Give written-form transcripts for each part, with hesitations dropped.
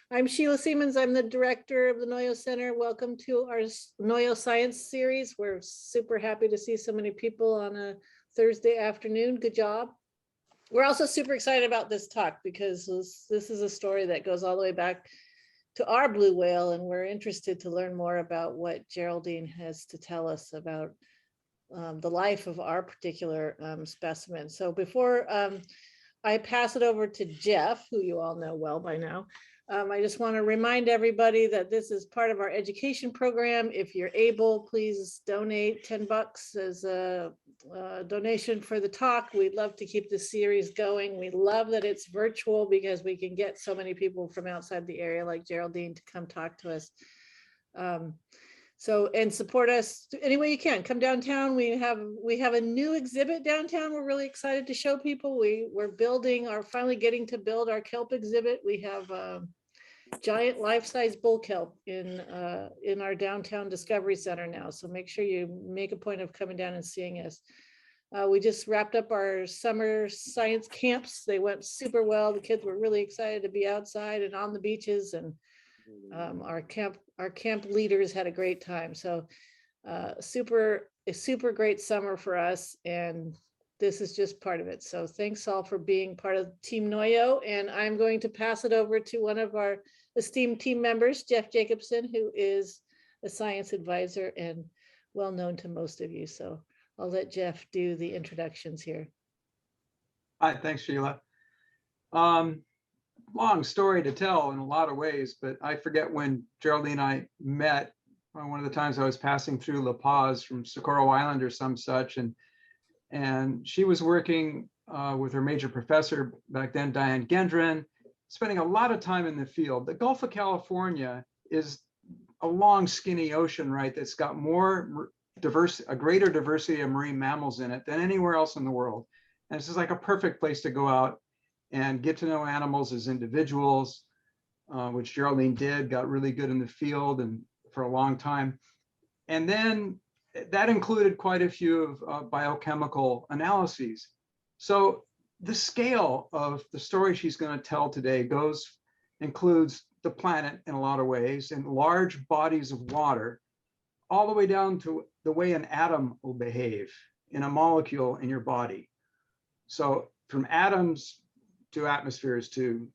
I'm Sheila Siemens. I'm the director of the Noyo Center. Welcome to our Noyo Science series. We're super happy to see so many people on a Thursday afternoon. Good job. We're also super excited about this talk because this is a story that goes all the way back to our blue whale, and we're interested to learn more about what Geraldine has to tell us about the life of our particular specimen. So before I pass it over to Jeff, who you all know well by now, I just want to remind everybody that this is part of our education program. If you're able, please donate $10 as a donation for the talk. We'd love to keep the series going. We love that it's virtual because we can get so many people from outside the area like Geraldine to come talk to us. And support us any way you can. Come downtown. We have a new exhibit downtown. We're really excited to show people. We're finally getting to build our kelp exhibit. We have giant life-size bull kelp in our downtown Discovery Center now. So make sure you make a point of coming down and seeing us. We just wrapped up our summer science camps. They went super well. The kids were really excited to be outside and on the beaches, and our camp leaders had a great time. So a super great summer for us, and this is just part of it. So thanks all for being part of Team Noyo, and I'm going to pass it over to one of our esteemed team members, Jeff Jacobson, who is a science advisor and well known to most of you. So I'll let Jeff do the introductions here. Hi, thanks, Sheila. Long story to tell in a lot of ways, but I forget when Geraldine and I met. One of the times I was passing through La Paz from Socorro Island or some such, and she was working with her major professor back then, Diane Gendron, spending a lot of time in the field. The Gulf of California is a long, skinny ocean, right? That's got a greater diversity of marine mammals in it than anywhere else in the world. And this is like a perfect place to go out and get to know animals as individuals, which Geraldine did, got really good in the field and for a long time. And then that included quite a few of biochemical analyses. So the scale of the story she's going to tell today includes the planet in a lot of ways and large bodies of water, all the way down to the way an atom will behave in a molecule in your body. So from atoms to atmospheres to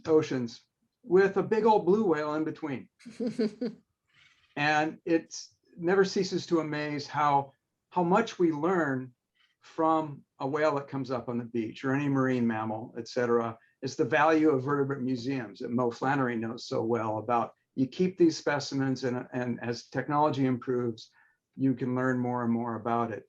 oceans, with a big old blue whale in between. And it never ceases to amaze how much we learn from a whale that comes up on the beach or any marine mammal, et cetera. It's the value of vertebrate museums that Mo Flannery knows so well about. You keep these specimens, and as technology improves, you can learn more and more about it.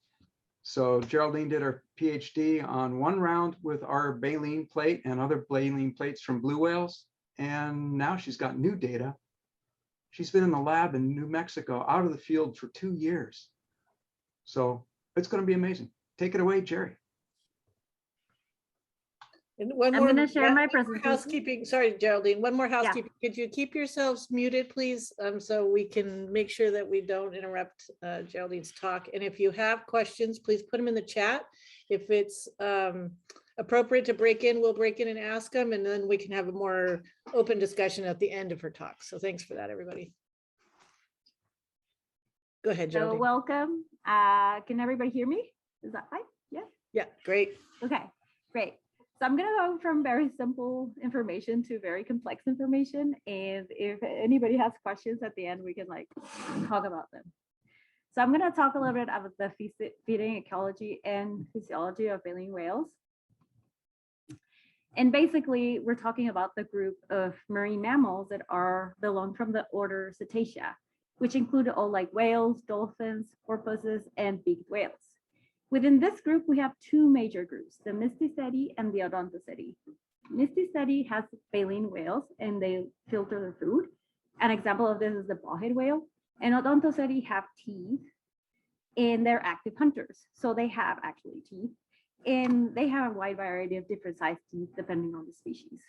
So Geraldine did her PhD on one round with our baleen plate and other baleen plates from blue whales. And now she's got new data. She's been in the lab in New Mexico, out of the field for 2 years. So it's going to be amazing. Take it away, Jerry. And I'm going to share my presentation. Housekeeping. Sorry, Geraldine. One more housekeeping. Yeah. Could you keep yourselves muted, please, so we can make sure that we don't interrupt Geraldine's talk. And if you have questions, please put them in the chat. If it's appropriate to break in, we'll break in and ask them, and then we can have a more open discussion at the end of her talk. So thanks for that, everybody. Go ahead, Geraldine. So welcome. Can everybody hear me? Is that fine? Yeah. Yeah, great. Okay, great. So I'm going to go from very simple information to very complex information. And if anybody has questions at the end, we can talk about them. So I'm going to talk a little bit about the feeding ecology and physiology of baleen whales. And basically, we're talking about the group of marine mammals that belong from the order Cetacea, which include all whales, dolphins, porpoises, and beaked whales. Within this group, we have two major groups, the Mysticeti and the Odontoceti. Mysticeti has baleen whales, and they filter their food. An example of this is the bowhead whale. And Odontoceti have teeth, and they're active hunters. So they have actually teeth, and they have a wide variety of different sized teeth depending on the species.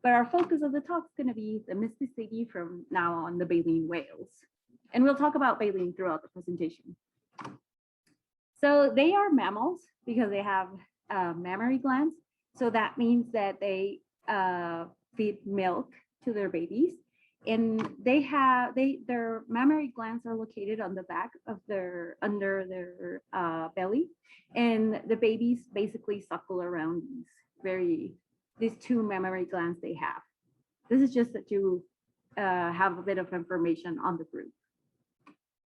But our focus of the talk is going to be the Mysticeti from now on, the baleen whales. And we'll talk about baleen throughout the presentation. So they are mammals because they have mammary glands. So that means that they feed milk to their babies. And their mammary glands are located on the back of under their belly. And the babies basically suckle around these two mammary glands they have. This is just that you have a bit of information on the group.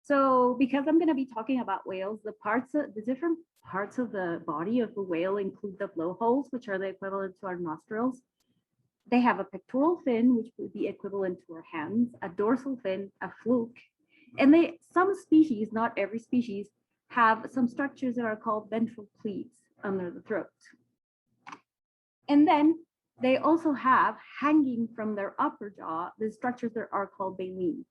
So because I'm going to be talking about whales, the different parts of the body of the whale include the blowholes, which are the equivalent to our nostrils. They have a pectoral fin, which would be equivalent to our hands, a dorsal fin, a fluke, and some species, not every species, have some structures that are called ventral pleats under the throat. And then they also have, hanging from their upper jaw, the structures that are called baleen.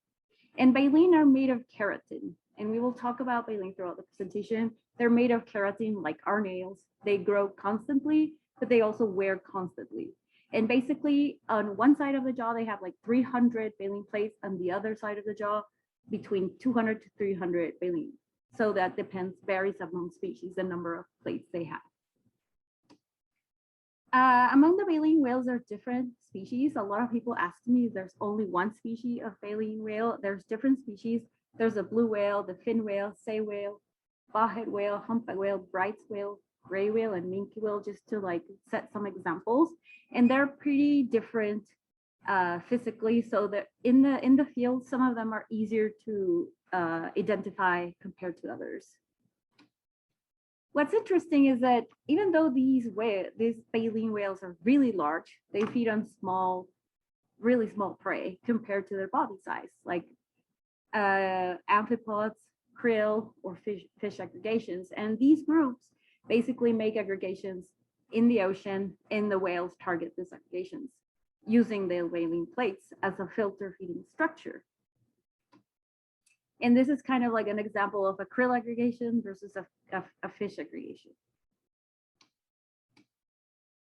And baleen are made of keratin, and we will talk about baleen throughout the presentation. They're made of keratin like our nails. They grow constantly, but they also wear constantly. And basically, on one side of the jaw, they have like 300 baleen plates. On the other side of the jaw, between 200 to 300 baleen. So that varies among species, the number of plates they have. Among the baleen whales, there are different species. A lot of people ask me if there's only one species of baleen whale. There's different species. There's a blue whale, the fin whale, sei whale, bowhead whale, humpback whale, Bright's whale, gray whale, and minke whale, just to like set some examples. And they're pretty different physically, so that in the field, some of them are easier to identify compared to others. What's interesting is that even though these baleen whales are really large, they feed on really small prey compared to their body size, like amphipods, krill, or fish aggregations. And these groups basically make aggregations in the ocean, and the whales target these aggregations using the baleen plates as a filter feeding structure. And this is kind of like an example of a krill aggregation versus a fish aggregation.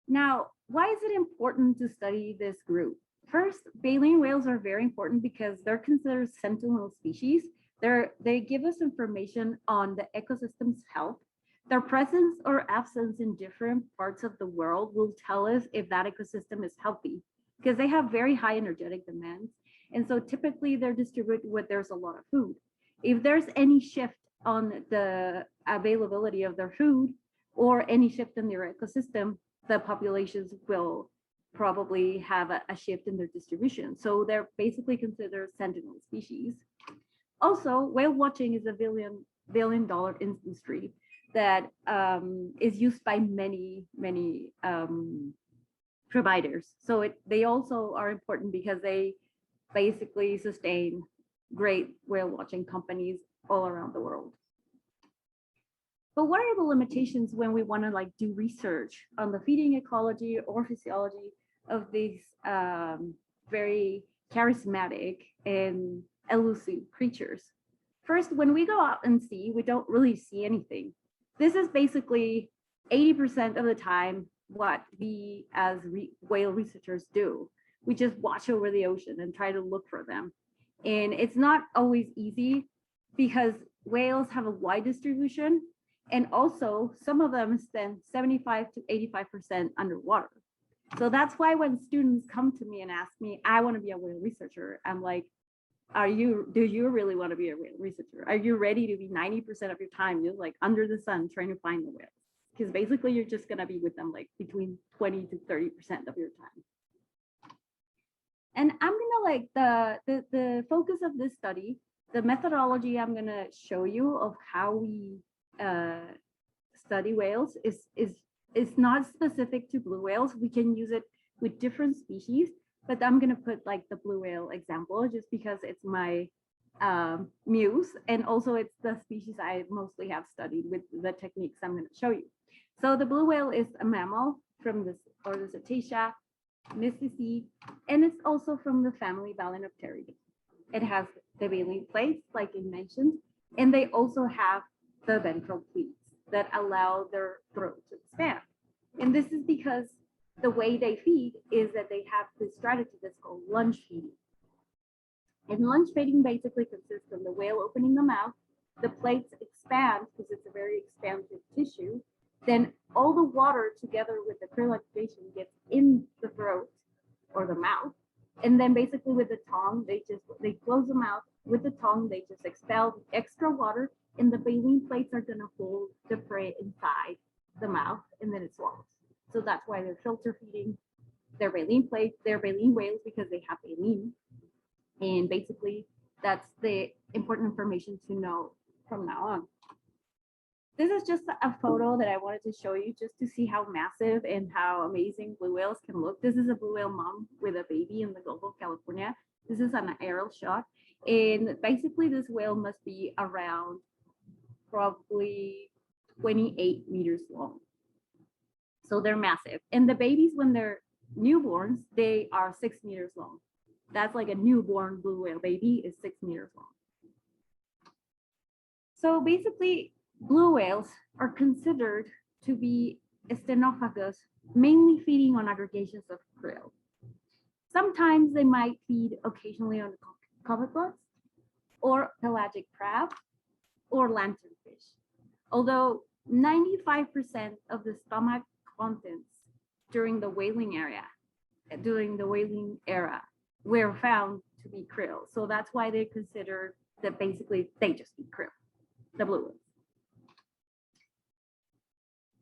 Now, why is it important to study this group? First, baleen whales are very important because they're considered sentinel species. They give us information on the ecosystem's health. Their presence or absence in different parts of the world will tell us if that ecosystem is healthy, because they have very high energetic demands. And so typically they're distributed where there's a lot of food. If there's any shift on the availability of their food or any shift in their ecosystem, the populations will probably have a shift in their distribution. So they're basically considered sentinel species. Also, whale watching is a billion-dollar industry that is used by many providers. So they also are important because they basically sustain great whale watching companies all around the world. But what are the limitations when we want to like do research on the feeding ecology or physiology of these very charismatic and elusive creatures? First, when we go out and see, we don't really see anything. This is basically 80% of the time what we as whale researchers do. We just watch over the ocean and try to look for them. And it's not always easy because whales have a wide distribution, and also some of them spend 75 to 85% underwater. So that's why when students come to me and ask me, I want to be a whale researcher, I'm like, do you really want to be a whale researcher? Are you ready to be 90% of your time just like under the sun trying to find the whales? Because basically you're just going to be with them like between 20 to 30% of your time. And I'm gonna like the focus of this study, the methodology I'm gonna show you of how we study whales is not specific to blue whales. We can use it with different species, but I'm gonna put like the blue whale example just because it's my muse, and also it's the species I mostly have studied with the techniques I'm gonna show you. So the blue whale is a mammal from the Cetacea, Mystici, and it's also from the family Balenopteridae. It has the baleen plates, like I mentioned, and they also have the ventral pleats that allow their throat to expand. And this is because the way they feed is that they have this strategy that's called lunge feeding. And lunge feeding basically consists of the whale opening the mouth, the plates expand because it's a very expansive tissue, then all the water together with the krill aggregation gets in the throat or the mouth. And then basically with the tongue, they close the mouth. With the tongue, they just expel extra water, and the baleen plates are gonna hold the prey inside the mouth, and then it swallows. So that's why they're filter feeding their baleen plates, their baleen whales, because they have baleen. And basically that's the important information to know from now on. This is just a photo that I wanted to show you just to see how massive and how amazing blue whales can look. This is a blue whale mom with a baby in the Gulf of California. This is an aerial shot. And basically this whale must be around probably 28 meters long. So they're massive. And the babies, when they're newborns, they are 6 meters long. That's like a newborn blue whale baby is 6 meters long. So basically, blue whales are considered to be stenophagous, mainly feeding on aggregations of krill. Sometimes they might feed occasionally on copepods or pelagic crab or lanternfish. Although 95% of the stomach contents during the whaling era were found to be krill. So that's why they consider that basically they just eat krill, the blue whales.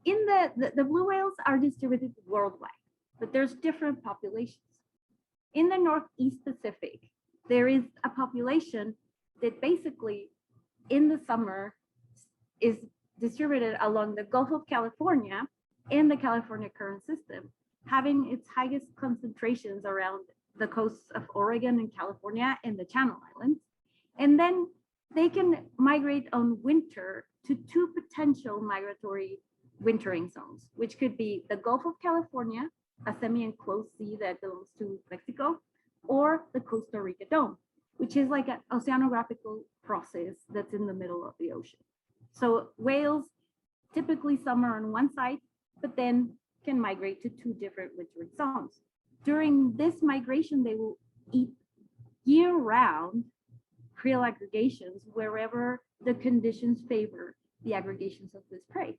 In the blue whales are distributed worldwide, but there's different populations. In the Northeast Pacific, there is a population that basically in the summer is distributed along the Gulf of California and the California current system, having its highest concentrations around the coasts of Oregon and California and the Channel Islands. And then they can migrate on winter to two potential migratory wintering zones, which could be the Gulf of California, a semi-enclosed sea that belongs to Mexico, or the Costa Rica Dome, which is like an oceanographical process that's in the middle of the ocean. So whales typically summer on one side, but then can migrate to two different wintering zones. During this migration, they will eat year-round krill aggregations wherever the conditions favor the aggregations of this prey.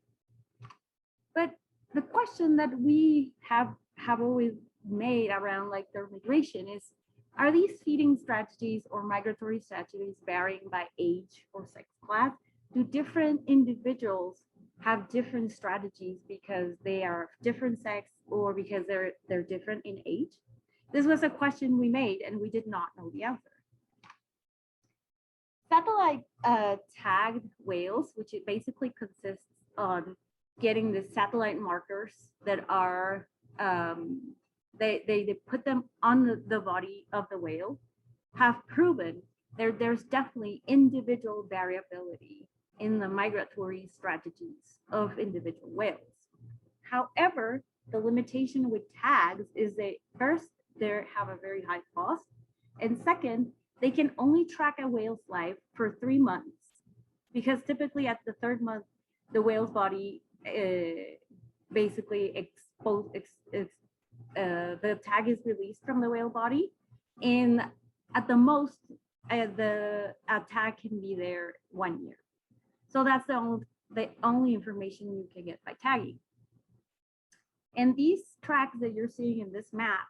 But the question that we have always made around like their migration is, are these feeding strategies or migratory strategies varying by age or sex class? Do different individuals have different strategies because they are different sex or because they're different in age? This was a question we made and we did not know the answer. Satellite tagged whales, which it basically consists on getting the satellite markers that are, they put them on the body of the whale, have proven there's definitely individual variability in the migratory strategies of individual whales. However, the limitation with tags is that first, they have a very high cost, and second, they can only track a whale's life for 3 months, because typically at the 3rd month, the whale's body basically the tag is released from the whale body, and at the most, the tag can be there 1 year. So that's the only information you can get by tagging. And these tracks that you're seeing in this map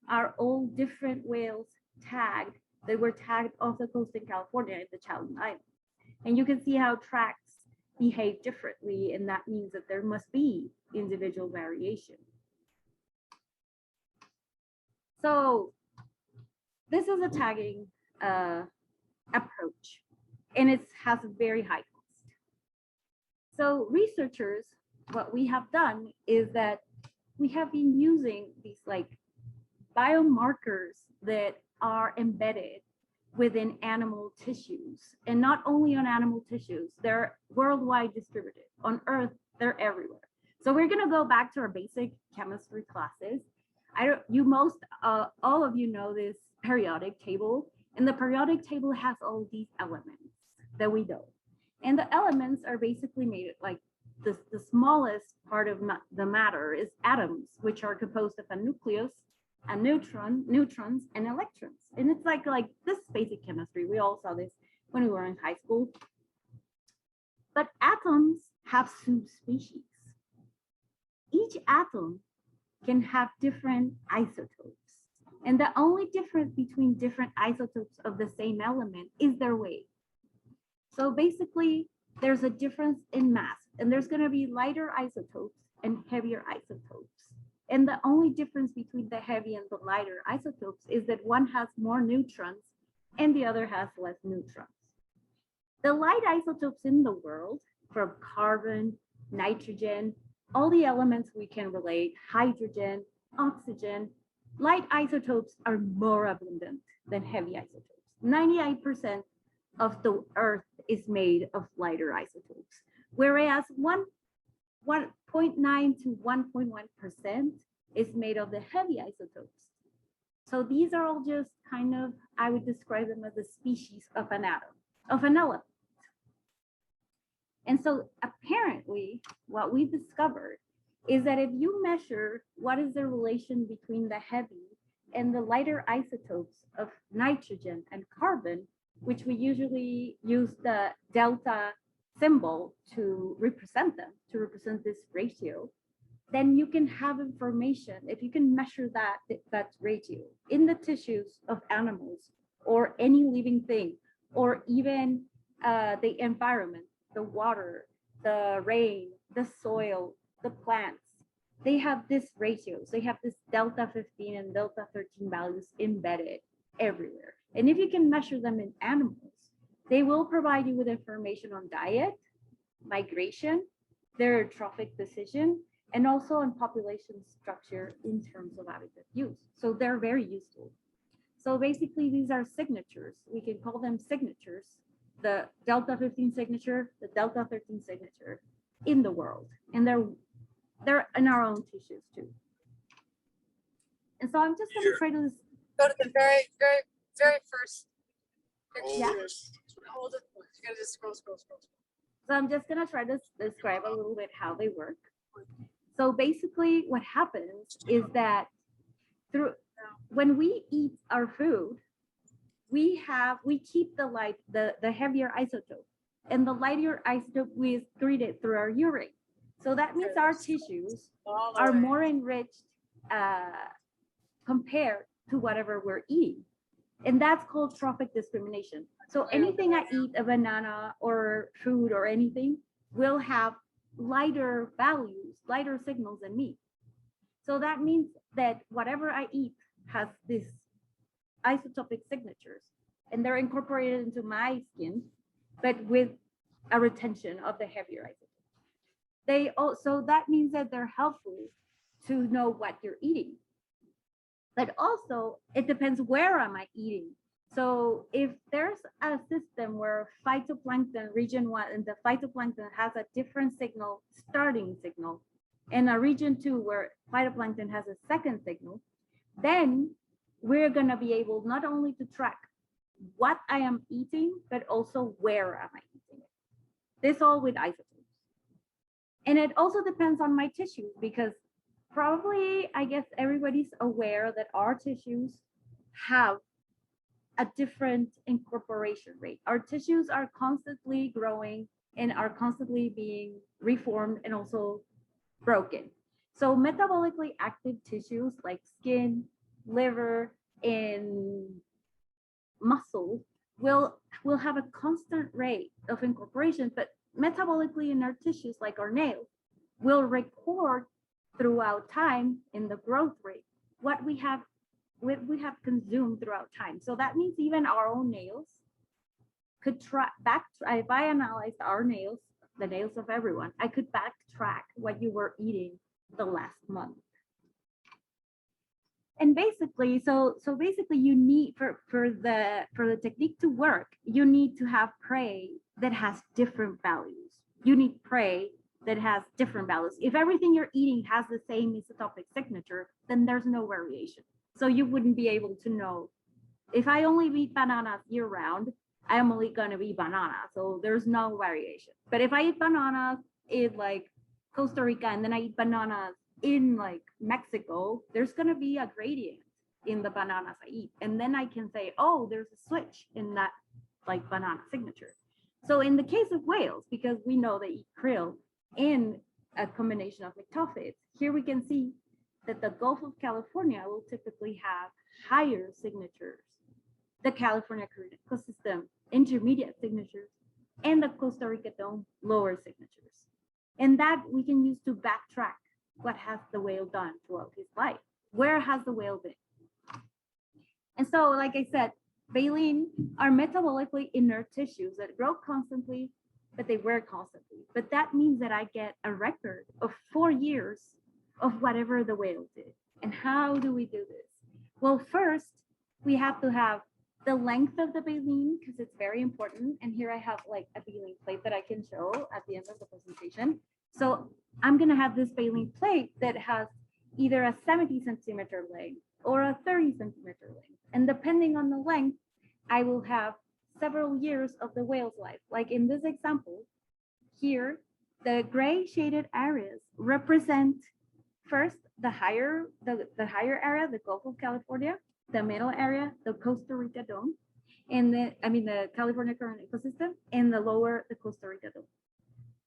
are all different whales tagged. They were tagged off the coast in California in the Channel Islands. And you can see how tracks behave differently, and that means that there must be individual variation. So this is a tagging approach, and it has a very high cost. So researchers, what we have done is that we have been using these like biomarkers that are embedded within animal tissues, and not only on animal tissues, they're worldwide distributed. On Earth, they're everywhere. So we're gonna go back to our basic chemistry classes. All of you know this periodic table, and the periodic table has all these elements that we know. And the elements are basically made like the smallest part of the matter is atoms, which are composed of a nucleus, a neutron, neutrons, and electrons. And it's like this basic chemistry. We all saw this when we were in high school. But atoms have subspecies. Each atom can have different isotopes. And the only difference between different isotopes of the same element is their weight. So basically, there's a difference in mass, and there's going to be lighter isotopes and heavier isotopes. And the only difference between the heavy and the lighter isotopes is that one has more neutrons and the other has less neutrons. The light isotopes in the world, from carbon, nitrogen, all the elements we can relate, hydrogen, oxygen, light isotopes are more abundant than heavy isotopes. 98% of the Earth is made of lighter isotopes, whereas 1.9 to 1.1% is made of the heavy isotopes. So these are all just kind of, I would describe them as a species of an atom, of an element. And so apparently what we discovered is that if you measure what is the relation between the heavy and the lighter isotopes of nitrogen and carbon, which we usually use the delta symbol to represent them, to represent this ratio, then you can have information, if you can measure that ratio in the tissues of animals or any living thing, or even the environment, the water, the rain, the soil, the plants, they have these ratios. They have this delta 15 and delta 13 values embedded everywhere. And if you can measure them in animals, they will provide you with information on diet, migration, their trophic decision, and also on population structure in terms of habitat use. So they're very useful. So basically these are signatures. We can call them signatures, the delta 15 signature, the delta 13 signature in the world. And they're in our own tissues too. And so I'm just gonna try to go to the very first picture. Yeah. Hold it. You gotta just scroll. So I'm just gonna try to describe a little bit how they work. So basically what happens is that when we eat our food, we keep the heavier isotope, and the lighter isotope we excrete it through our urine. So that means our tissues are more enriched compared to whatever we're eating. And that's called trophic discrimination. So anything I eat, a banana or fruit or anything, will have lighter values, lighter signals than me. So that means that whatever I eat has these isotopic signatures, and they're incorporated into my skin, but with a retention of the heavier isotopes. So that means that they're helpful to know what you're eating. But also it depends where am I eating. So if there's a system where phytoplankton region 1 and the phytoplankton has a different signal, starting signal, and a region 2 where phytoplankton has a second signal, then we're going to be able not only to track what I am eating, but also where am I eating it. This all with isotopes. And it also depends on my tissues, because probably, I guess everybody's aware that our tissues have a different incorporation rate. Our tissues are constantly growing and are constantly being reformed and also broken. So metabolically active tissues like skin, liver, and muscle will have a constant rate of incorporation, but metabolically in our tissues like our nails will record throughout time in the growth rate what we have consumed throughout time. So that means even our own nails could if I analyzed our nails, the nails of everyone, I could backtrack what you were eating the last month. And basically, so basically you need for the technique to work, you need to have prey that has different values. You need prey that has different values. If everything you're eating has the same isotopic signature, then there's no variation. So you wouldn't be able to know. If I only eat bananas year round, I'm only gonna eat banana. So there's no variation. But if I eat bananas in like Costa Rica and then I eat bananas in like Mexico, there's gonna be a gradient in the bananas I eat. And then I can say, oh, there's a switch in that like banana signature. So in the case of whales, because we know they eat krill in a combination of ectophids, here we can see that the Gulf of California will typically have higher signatures, the California current ecosystem, intermediate signatures, and the Costa Rica dome, lower signatures. And that we can use to backtrack what has the whale done throughout his life. Where has the whale been? And so, like I said, baleen are metabolically inert tissues that grow constantly, but they wear constantly. But that means that I get a record of 4 years of whatever the whale did. And how do we do this? Well, first, we have to have the length of the baleen, because it's very important. And here I have like a baleen plate that I can show at the end of the presentation. So I'm going to have this baleen plate that has either a 70 centimeter length or a 30 centimeter length. And depending on the length, I will have several years of the whale's life. Like in this example, here, the gray shaded areas represent first the higher area, the Gulf of California, the middle area, the Costa Rica dome, and the California current ecosystem, and the lower, the Costa Rica dome.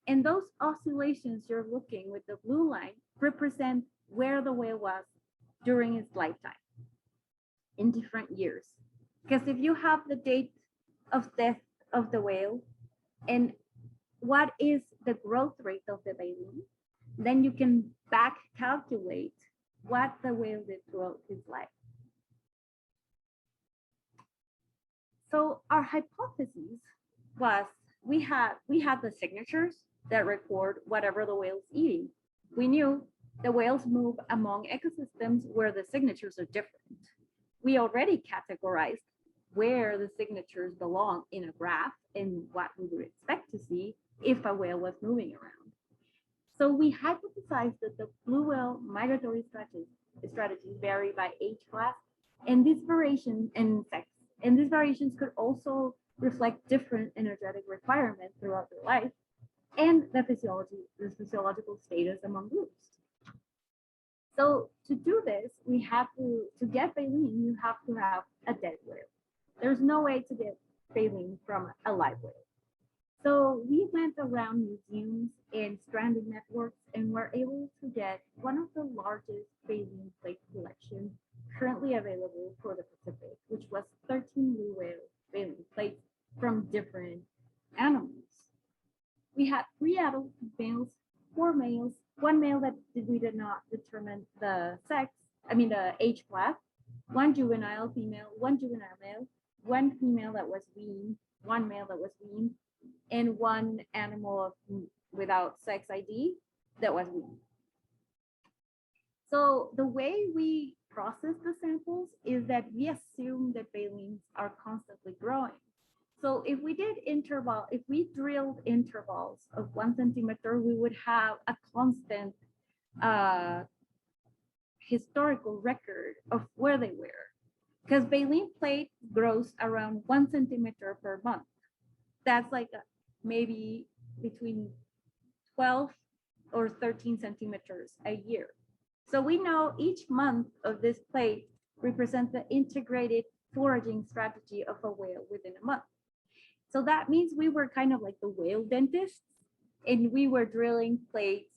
And those oscillations you're looking with the blue line represent where the whale was during its lifetime in different years. Because if you have the date of death of the whale and what is the growth rate of the baleen, then you can back calculate what the whale did throughout his life. So our hypothesis was we had the signatures that record whatever the whale's eating. We knew the whales move among ecosystems where the signatures are different. We already categorized where the signatures belong in a graph and what we would expect to see if a whale was moving around. So we hypothesized that the blue whale migratory strategies vary by age class, and these variations in sex. And these variations could also reflect different energetic requirements throughout their life and the physiological status among groups. So to do this, we have to get baleen, you have to have a dead whale. There's no way to get baleen from a live whale. So we went around museums and stranded networks and were able to get one of the largest baleen plate collections currently available for the Pacific, which was 13 blue whale baleen plates from different animals. We had 3 adult males, 4 males, 1 male that we did not determine the the age class, 1 juvenile female, 1 juvenile male, 1 female that was weaned, 1 male that was weaned, and 1 animal without sex ID that was weaned. So the way we process the samples is that we assume that baleens are constantly growing. So if we drilled intervals of 1 centimeter, we would have a constant historical record of where they were. Because baleen plate grows around 1 centimeter per month. That's like maybe between 12 or 13 centimeters a year. So we know each month of this plate represents the integrated foraging strategy of a whale within a month. So that means we were kind of like the whale dentists, and we were drilling plates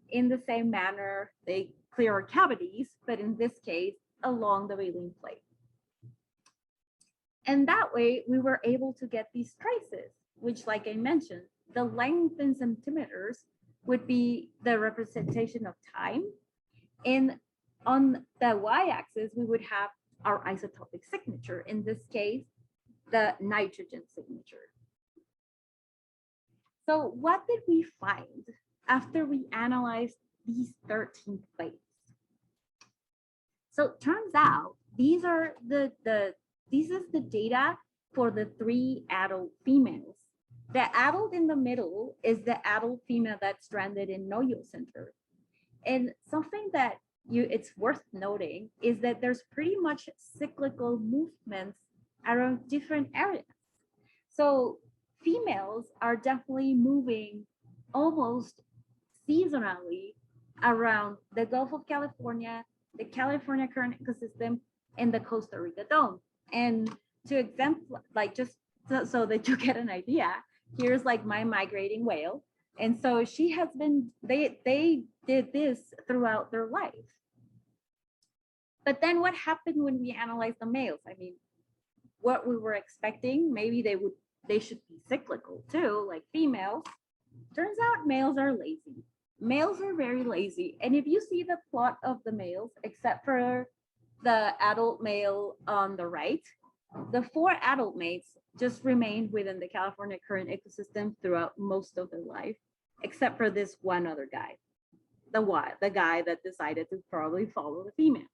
in the same manner. They clear our cavities, but in this case, along the baleen plate. And that way we were able to get these traces, which, like I mentioned, the length in centimeters would be the representation of time. And on the y-axis, we would have our isotopic signature, in this case, the nitrogen signature. So what did we find after we analyzed these 13 plates? So it turns out this is the data for the 3 adult females. The adult in the middle is the adult female that's stranded in Noyo Center. And something that it's worth noting is that there's pretty much cyclical movements around different areas. So females are definitely moving almost seasonally around the Gulf of California, the California current ecosystem, and the Costa Rica dome. And to exemplify, like just so that you get an idea, here's like my migrating whale. And so she has been, they did this throughout their life. But then what happened when we analyzed the males? I mean, what we were expecting, maybe they should be cyclical too, like females. Turns out males are lazy. Males are very lazy. And if you see the plot of the males, except for the adult male on the right, the 4 adult mates just remained within the California current ecosystem throughout most of their life, except for this one other guy, the guy that decided to probably follow the female.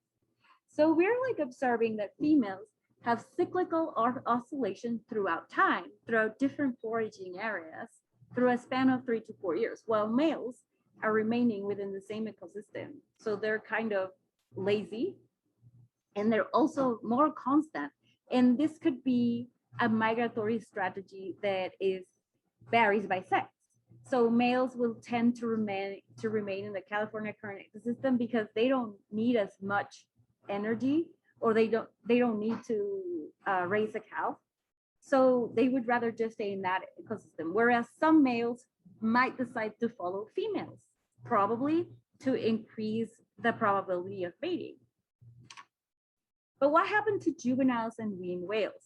So we're like observing that females have cyclical oscillation throughout time, throughout different foraging areas, through a span of 3 to 4 years, while males are remaining within the same ecosystem. So they're kind of lazy, and they're also more constant. And this could be a migratory strategy that varies by sex. So males will tend to remain in the California current ecosystem because they don't need as much energy, or they don't need to raise a cow. So they would rather just stay in that ecosystem. Whereas some males might decide to follow females, probably to increase the probability of mating. But what happened to juveniles and weaned whales?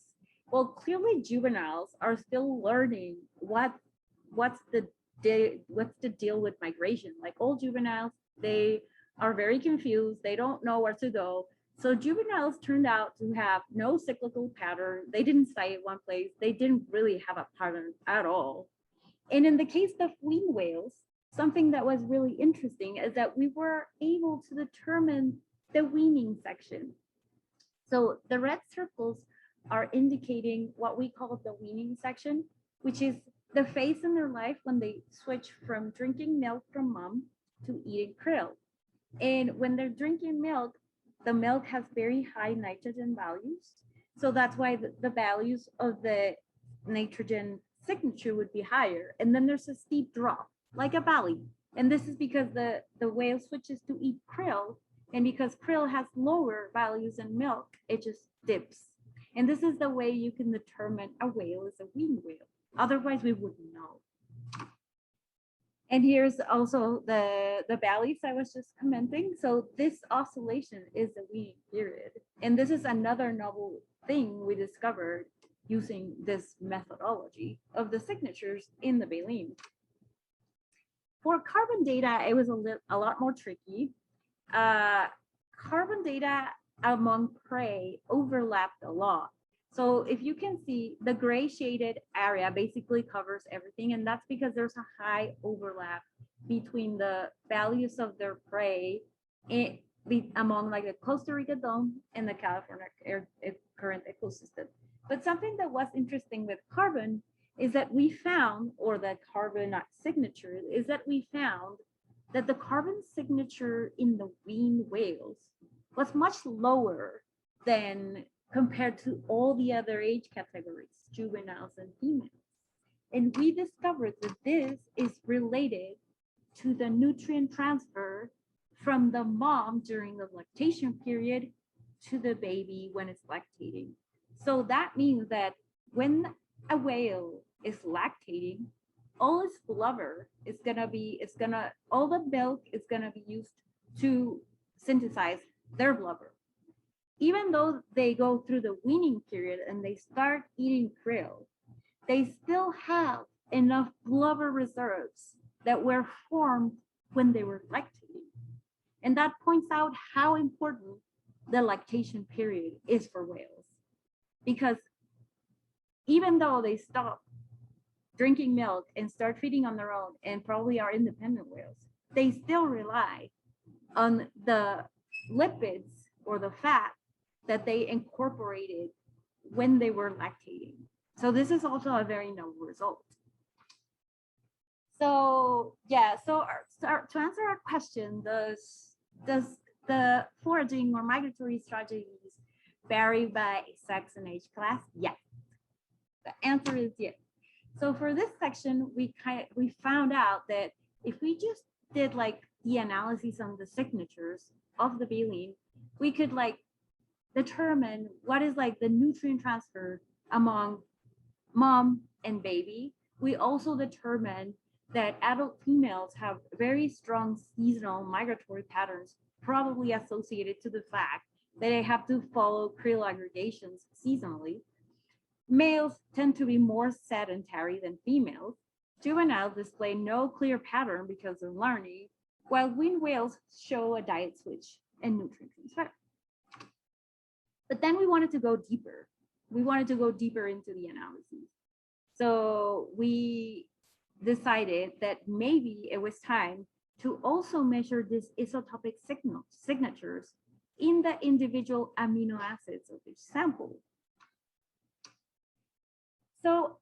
Well, clearly juveniles are still learning what's the deal with migration. Like all juveniles, they are very confused. They don't know where to go. So juveniles turned out to have no cyclical pattern. They didn't stay at one place. They didn't really have a pattern at all. And in the case of weaned whales, something that was really interesting is that we were able to determine the weaning section. So the red circles are indicating what we call the weaning section, which is the phase in their life when they switch from drinking milk from mom to eating krill. And when they're drinking milk, the milk has very high nitrogen values. So that's why the values of the nitrogen signature would be higher. And then there's a steep drop, like a baleen. And this is because the whale switches to eat krill. And because krill has lower values in milk, it just dips. And this is the way you can determine a whale is a weaned whale. Otherwise, we wouldn't know. And here's also the valleys I was just commenting. So this oscillation is the weaning period. And this is another novel thing we discovered using this methodology of the signatures in the baleen. For carbon data, it was a lot more tricky. Carbon data among prey overlapped a lot. So if you can see, the gray shaded area basically covers everything, and that's because there's a high overlap between the values of their prey among like the Costa Rica dome and the California current ecosystem. But something that was interesting with carbon is that we found, or the carbon signature, is that we found that the carbon signature in the weaned whales was much lower than compared to all the other age categories, juveniles and females. And we discovered that this is related to the nutrient transfer from the mom during the lactation period to the baby when it's lactating. So that means that when a whale is lactating, all its blubber is all the milk is gonna be used to synthesize their blubber. Even though they go through the weaning period and they start eating krill, they still have enough blubber reserves that were formed when they were lactating. And that points out how important the lactation period is for whales. Because even though they stop drinking milk and start feeding on their own and probably are independent whales, they still rely on the lipids or the fat that they incorporated when they were lactating. So this is also a very novel result. So yeah, to answer our question, does the foraging or migratory strategies vary by sex and age class? Yes. The answer is yes. So for this section, we found out that if we just did like the analysis on the signatures of the baleen, we could like determine what is like the nutrient transfer among mom and baby. We also determined that adult females have very strong seasonal migratory patterns, probably associated to the fact They have to follow krill aggregations seasonally. Males tend to be more sedentary than females. Juveniles display no clear pattern because of learning, while winged whales show a diet switch and nutrient transfer. But then we wanted to go deeper. We wanted to go deeper into the analyses. So we decided that maybe it was time to also measure these isotopic signatures in the individual amino acids of each sample. So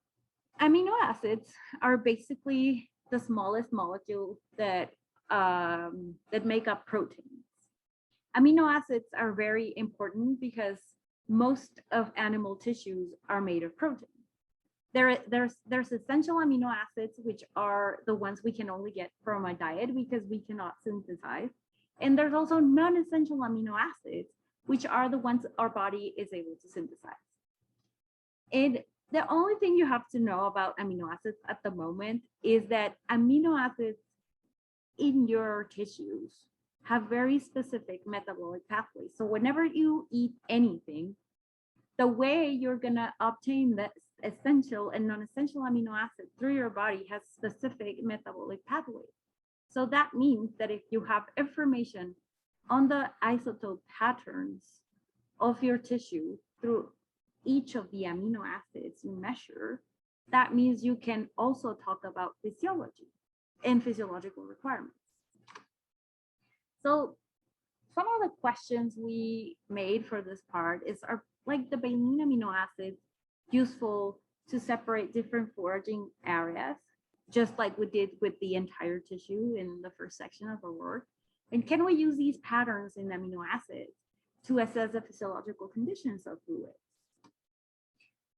amino acids are basically the smallest molecule that make up proteins. Amino acids are very important because most of animal tissues are made of protein. There's essential amino acids, which are the ones we can only get from a diet because we cannot synthesize. And there's also non-essential amino acids, which are the ones our body is able to synthesize. And the only thing you have to know about amino acids at the moment is that amino acids in your tissues have very specific metabolic pathways. So whenever you eat anything, the way you're gonna obtain the essential and non-essential amino acids through your body has specific metabolic pathways. So that means that if you have information on the isotope patterns of your tissue through each of the amino acids you measure, that means you can also talk about physiology and physiological requirements. So some of the questions we made for this part is, are like the baleen amino acids useful to separate different foraging areas, just like we did with the entire tissue in the first section of our work? And can we use these patterns in amino acids to assess the physiological conditions of fluids?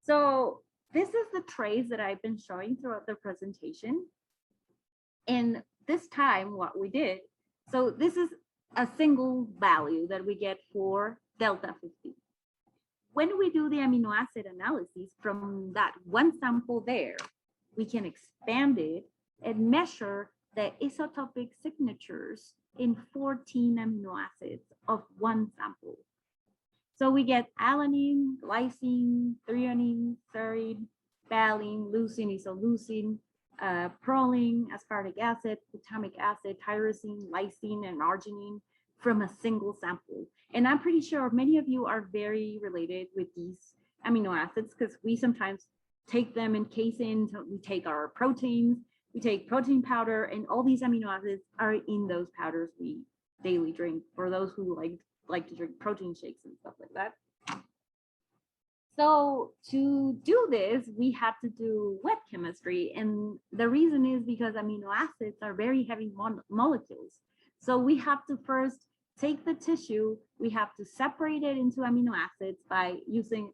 So this is the trace that I've been showing throughout the presentation. And this time what we did, so this is a single value that we get for delta 50. When we do the amino acid analysis from that one sample there, we can expand it and measure the isotopic signatures in 14 amino acids of one sample. So we get alanine, glycine, threonine, serine, valine, leucine, isoleucine, proline, aspartic acid, glutamic acid, tyrosine, lysine, and arginine from a single sample. And I'm pretty sure many of you are very related with these amino acids because we sometimes take them in caseins. We take our proteins, we take protein powder, and all these amino acids are in those powders we daily drink for those who like to drink protein shakes and stuff like that. So to do this, we have to do wet chemistry. And the reason is because amino acids are very heavy molecules. So we have to first take the tissue, we have to separate it into amino acids by using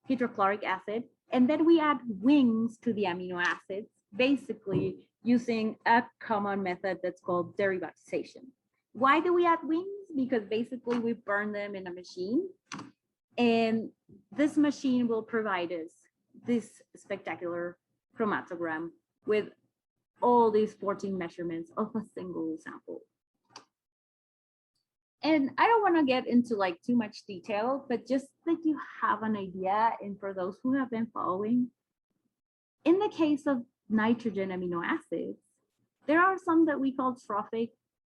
hydrochloric acid. And then we add wings to the amino acids, basically using a common method that's called derivatization. Why do we add wings? Because basically we burn them in a machine. And this machine will provide us this spectacular chromatogram with all these 14 measurements of a single sample. And I don't want to get into like too much detail, but just that you have an idea, and for those who have been following, in the case of nitrogen amino acids, there are some that we call trophic,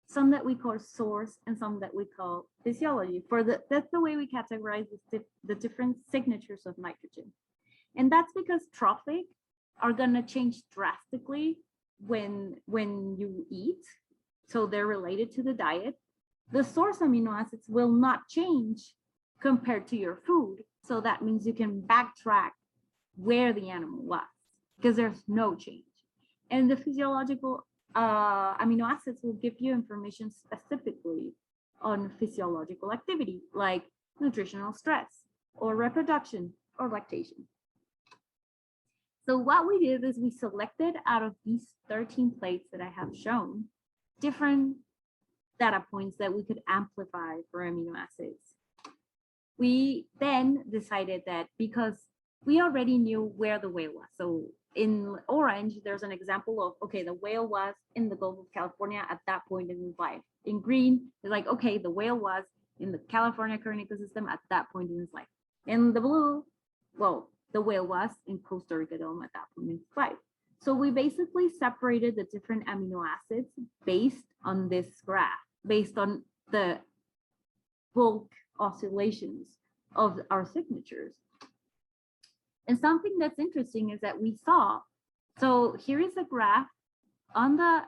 some that we call source, and some that we call physiology. That's the way we categorize the different signatures of nitrogen. And that's because trophic are gonna change drastically when you eat. So they're related to the diet. The source amino acids will not change compared to your food. So that means you can backtrack where the animal was because there's no change. And the physiological amino acids will give you information specifically on physiological activity like nutritional stress or reproduction or lactation. So what we did is we selected out of these 13 plates that I have shown different data points that we could amplify for amino acids. We then decided that because we already knew where the whale was. So in orange, there's an example of, okay, the whale was in the Gulf of California at that point in his life. In green, it's like, okay, the whale was in the California current ecosystem at that point in its life. And the blue, well, the whale was in Costa Rica dome at that point in its life. So we basically separated the different amino acids based on this graph, based on the bulk oscillations of our signatures. And something that's interesting is that we saw, so here is the graph. On the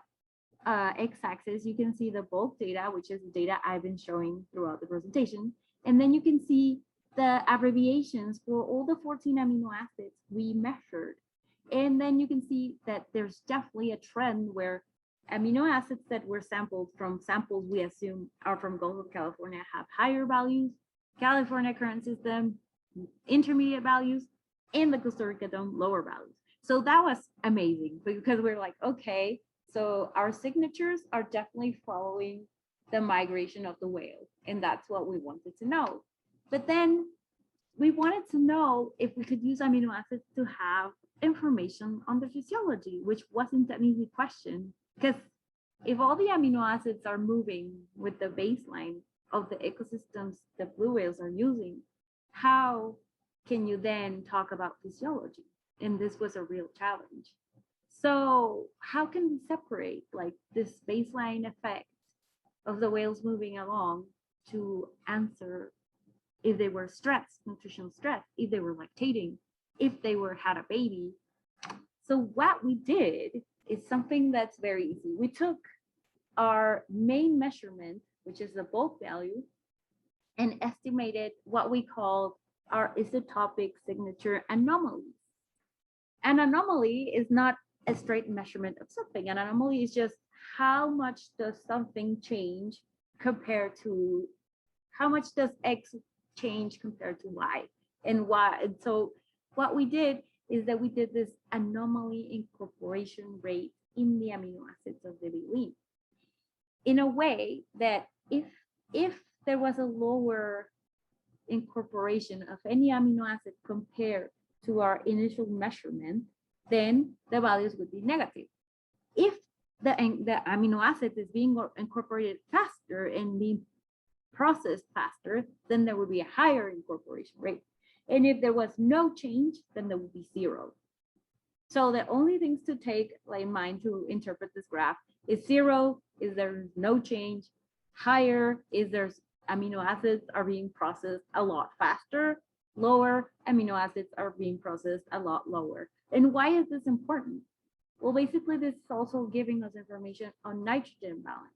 x-axis, you can see the bulk data, which is the data I've been showing throughout the presentation. And then you can see the abbreviations for all the 14 amino acids we measured. And then you can see that there's definitely a trend where amino acids that were sampled from samples we assume are from Gulf of California have higher values, California current system, intermediate values, and the Costa Rica dome lower values. So that was amazing because we're like, okay, so our signatures are definitely following the migration of the whale. And that's what we wanted to know. But then we wanted to know if we could use amino acids to have information on the physiology, which wasn't an easy question. Because if all the amino acids are moving with the baseline of the ecosystems the blue whales are using, how can you then talk about physiology? And this was a real challenge. So how can we separate like this baseline effect of the whales moving along to answer if they were stressed, nutritional stress, if they were lactating, if they had a baby? So what we did is something that's very easy. We took our main measurement, which is the bulk value, and estimated what we called our isotopic signature anomalies. An anomaly is not a straight measurement of something. An anomaly is just how much does something change compared to, how much does X change compared to Y and Y. And so what we did is that we did this anomaly incorporation rate in the amino acids of the baleen in a way that if there was a lower incorporation of any amino acid compared to our initial measurement, then the values would be negative. If the amino acid is being incorporated faster and being processed faster, then there would be a higher incorporation rate. And if there was no change, then there would be 0. So the only things to take in mind to interpret this graph is 0 is there's no change, higher is there's amino acids are being processed a lot faster, lower amino acids are being processed a lot lower. And why is this important? Well, basically this is also giving us information on nitrogen balance.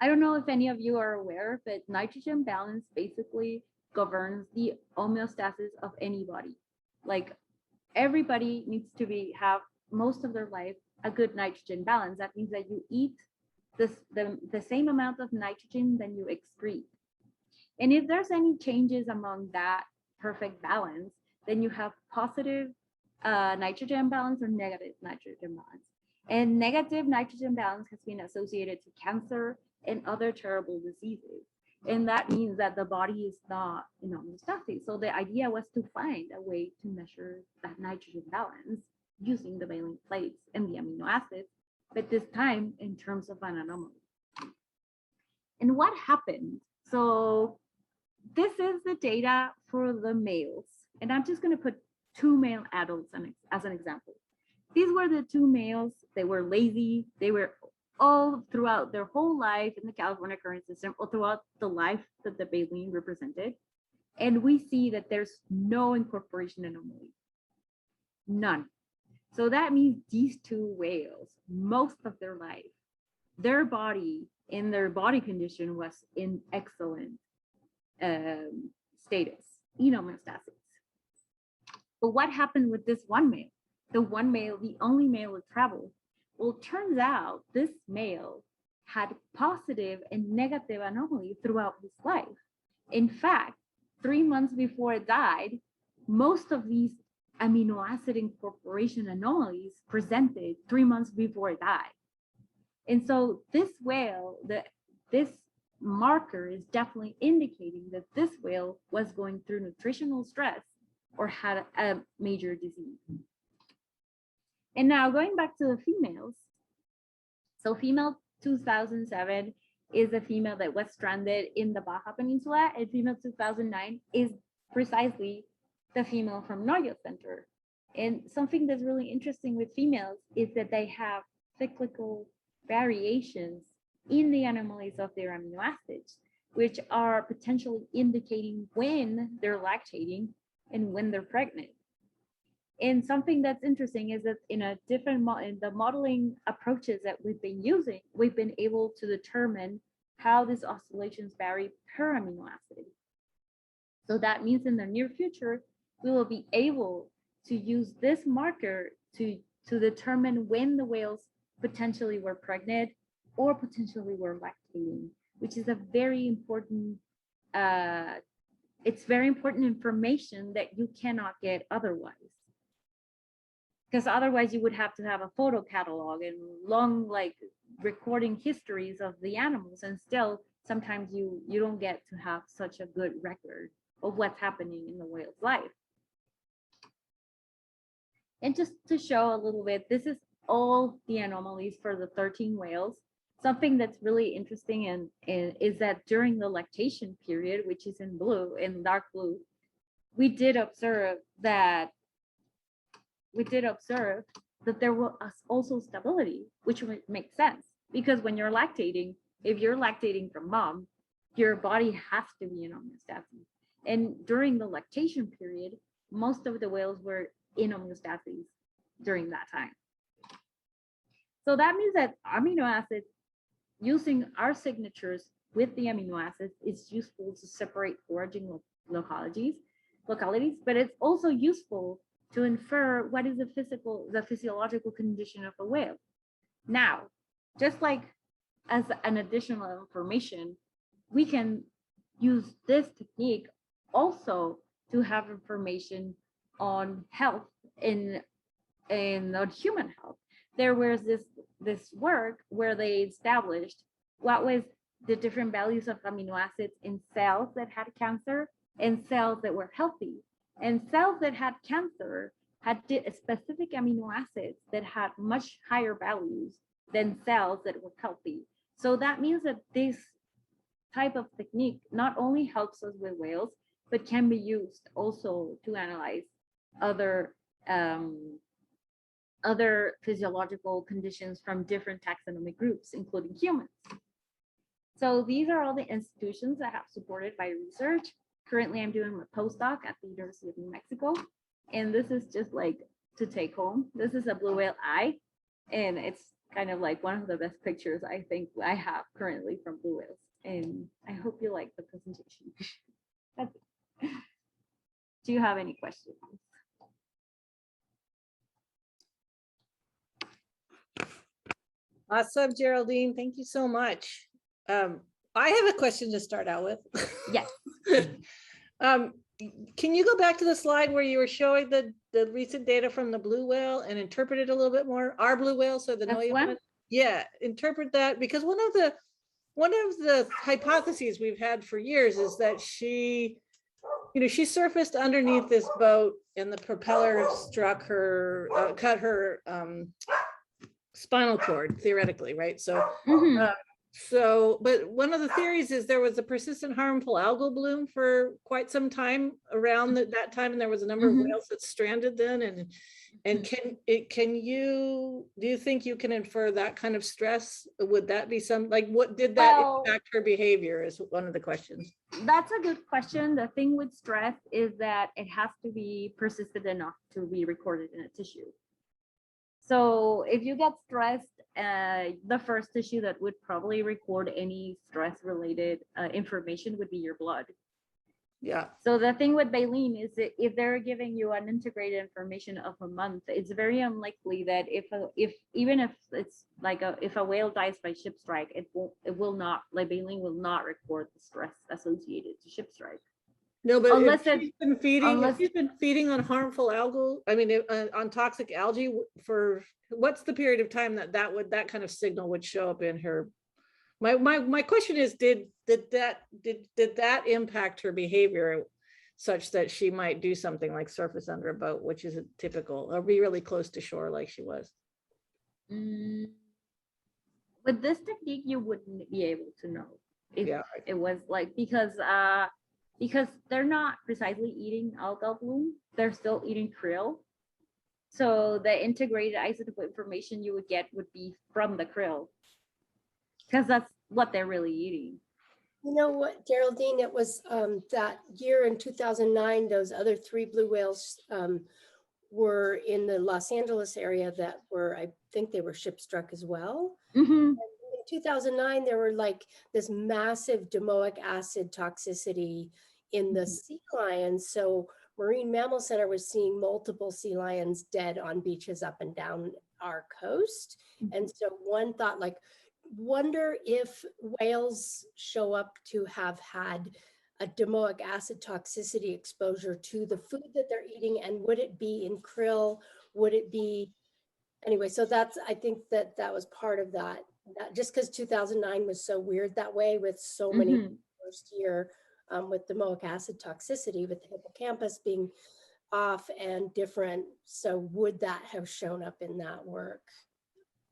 I don't know if any of you are aware, but nitrogen balance basically governs the homeostasis of any body. Like everybody needs to have most of their life a good nitrogen balance. That means that you eat the same amount of nitrogen than you excrete. And if there's any changes among that perfect balance, then you have positive nitrogen balance or negative nitrogen balance. And negative nitrogen balance has been associated to cancer and other terrible diseases. And that means that the body is not in homeostasis. So the idea was to find a way to measure that nitrogen balance using the Baleen plates and the amino acids, but this time in terms of an anomaly. And what happened? So this is the data for the males. And I'm just going to put 2 male adults as an example. These were the 2 males. They were lazy. They were all throughout their whole life in the California current system, or throughout the life that the baleen represented. And we see that there's no incorporation anomaly. None. So that means these 2 whales, most of their life, their body in their body condition was in excellent status, homeostasis. But what happened with this one male? The one male, the only male that traveled. Well, it turns out this male had positive and negative anomalies throughout his life. In fact, 3 months before it died, most of these amino acid incorporation anomalies presented 3 months before it died. And so this whale, this marker is definitely indicating that this whale was going through nutritional stress or had a major disease. And now going back to the females. So female 2007 is a female that was stranded in the Baja Peninsula, and female 2009 is precisely the female from Noyo Center. And something that's really interesting with females is that they have cyclical variations in the anomalies of their amino acids, which are potentially indicating when they're lactating and when they're pregnant. And something that's interesting is that in a different in the modeling approaches that we've been using, we've been able to determine how these oscillations vary per amino acid. So that means in the near future, we will be able to use this marker to determine when the whales potentially were pregnant or potentially were lactating, which is a very important, it's very important information that you cannot get otherwise. Because otherwise you would have to have a photo catalog and long like recording histories of the animals, and still sometimes you don't get to have such a good record of what's happening in the whale's life. And just to show a little bit, this is all the anomalies for the 13 whales. Something that's really interesting and is that during the lactation period, which is in blue, in dark blue, we did observe that there was also stability, which would make sense because when you're lactating, if you're lactating from mom, your body has to be in homeostasis. And during the lactation period, most of the whales were in homeostasis during that time. So that means that amino acids, using our signatures with the amino acids, is useful to separate foraging localities, but it's also useful to infer what is the physiological condition of a whale. Now, just like as an additional information, we can use this technique also to have information on health in on human health. There was this work where they established what was the different values of amino acids in cells that had cancer and cells that were healthy. And cells that had cancer had specific amino acids that had much higher values than cells that were healthy. So that means that this type of technique not only helps us with whales, but can be used also to analyze other physiological conditions from different taxonomic groups, including humans. So these are all the institutions that have supported my research. Currently, I'm doing my postdoc at the University of New Mexico. And this is just like to take home. This is a blue whale eye. And it's kind of like one of the best pictures I think I have currently from blue whales. And I hope you like the presentation. That's it. Do you have any questions? Awesome, Geraldine. Thank you so much. I have a question to start out with. Yes. Can you go back to the slide where you were showing the recent data from the blue whale and interpret it a little bit more? Our blue whale, so the Noyo one? Yeah, interpret that, because one of the hypotheses we've had for years is that she surfaced underneath this boat and the propeller struck her, cut her spinal cord, theoretically, right? So but one of the theories is there was a persistent harmful algal bloom for quite some time around that time, and there was a number of whales that stranded then. And do you think you can infer that kind of stress? Would that be what did that impact her behavior is one of the questions. That's a good question. The thing with stress is that it has to be persistent enough to be recorded in a tissue. So if you get stressed, the first tissue that would probably record any stress-related information would be your blood. Yeah. So the thing with Baleen is that if they're giving you an integrated information of a month, it's very unlikely that even if it's like if a whale dies by ship strike, Baleen will not record the stress associated to ship strike. No, but if she's been feeding on harmful algal, on toxic algae for what's the period of time that kind of signal would show up in her? My question is, did that impact her behavior such that she might do something like surface under a boat, which isn't typical, or be really close to shore like she was? with this technique, you wouldn't be able to know if Yeah. it was like, because they're not precisely eating algal bloom, they're still eating krill. So the integrated isotopic information you would get would be from the krill, because that's what they're really eating. You know what, Geraldine, it was that year in 2009, those other 3 blue whales were in the Los Angeles area that were, I think they were shipstruck as well. Mm-hmm. In 2009, there were like this massive domoic acid toxicity in the sea lions. So Marine Mammal Center was seeing multiple sea lions dead on beaches up and down our coast. And so one thought, like, wonder if whales show up to have had a domoic acid toxicity exposure to the food that they're eating, and would it be in krill? Would it be, anyway, so that's, I think that that was part of that, just because 2009 was so weird that way, with so many first year with domoic acid toxicity, with the hippocampus being off and different. So would that have shown up in that work?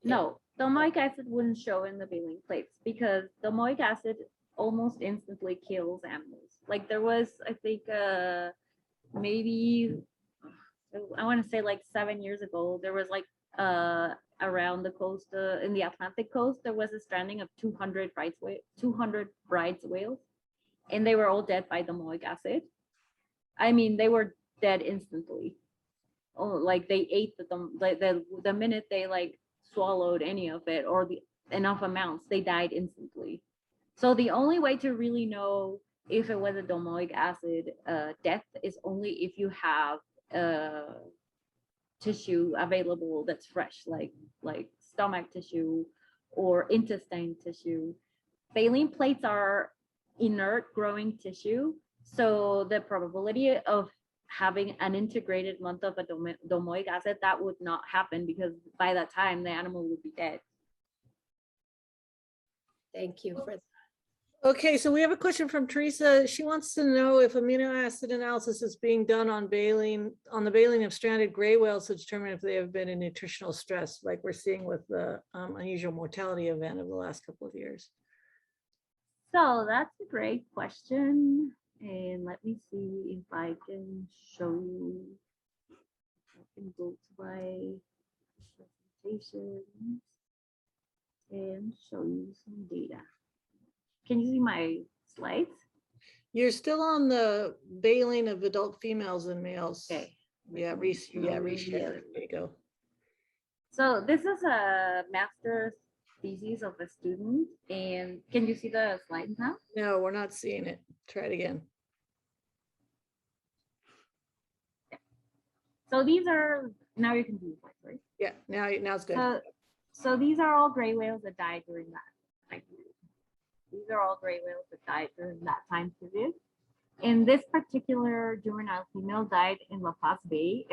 No, domoic acid wouldn't show in the baleen plates, because domoic acid almost instantly kills animals. Like there was, I think, maybe, I want to say like 7 years ago, there was like around the coast, in the Atlantic coast, there was a stranding of 200 bride's whales, and they were all dead by domoic acid. I mean, they were dead instantly. Oh, like they ate the minute they like swallowed any of it, or the enough amounts, they died instantly. So the only way to really know if it was a domoic acid death is only if you have tissue available that's fresh, like stomach tissue or intestine tissue. Baleen plates are inert growing tissue, so the probability of having an integrated month of a domoic acid, that would not happen, because by that time the animal would be dead. Thank you for that. Okay, so we have a question from Teresa. She wants to know if amino acid analysis is being done on baleen, on the baleen of stranded gray whales, to determine if they have been in nutritional stress, like we're seeing with the unusual mortality event of the last couple of years. So that's a great question. And let me see if I can show you. I can go to my presentation and show you some data. Can you see my slides? You're still on the baleen of adult females and males. Okay. Yeah, reshare. There you go. So this is a master's thesis of a student. And can you see the slides now? No, we're not seeing it. Try it again. So these are, now you can see the slides, right? Yeah, now it's good. So these are all gray whales that died during that time period. These are all gray whales that died during that time period. And this particular juvenile female died in La Paz Bay.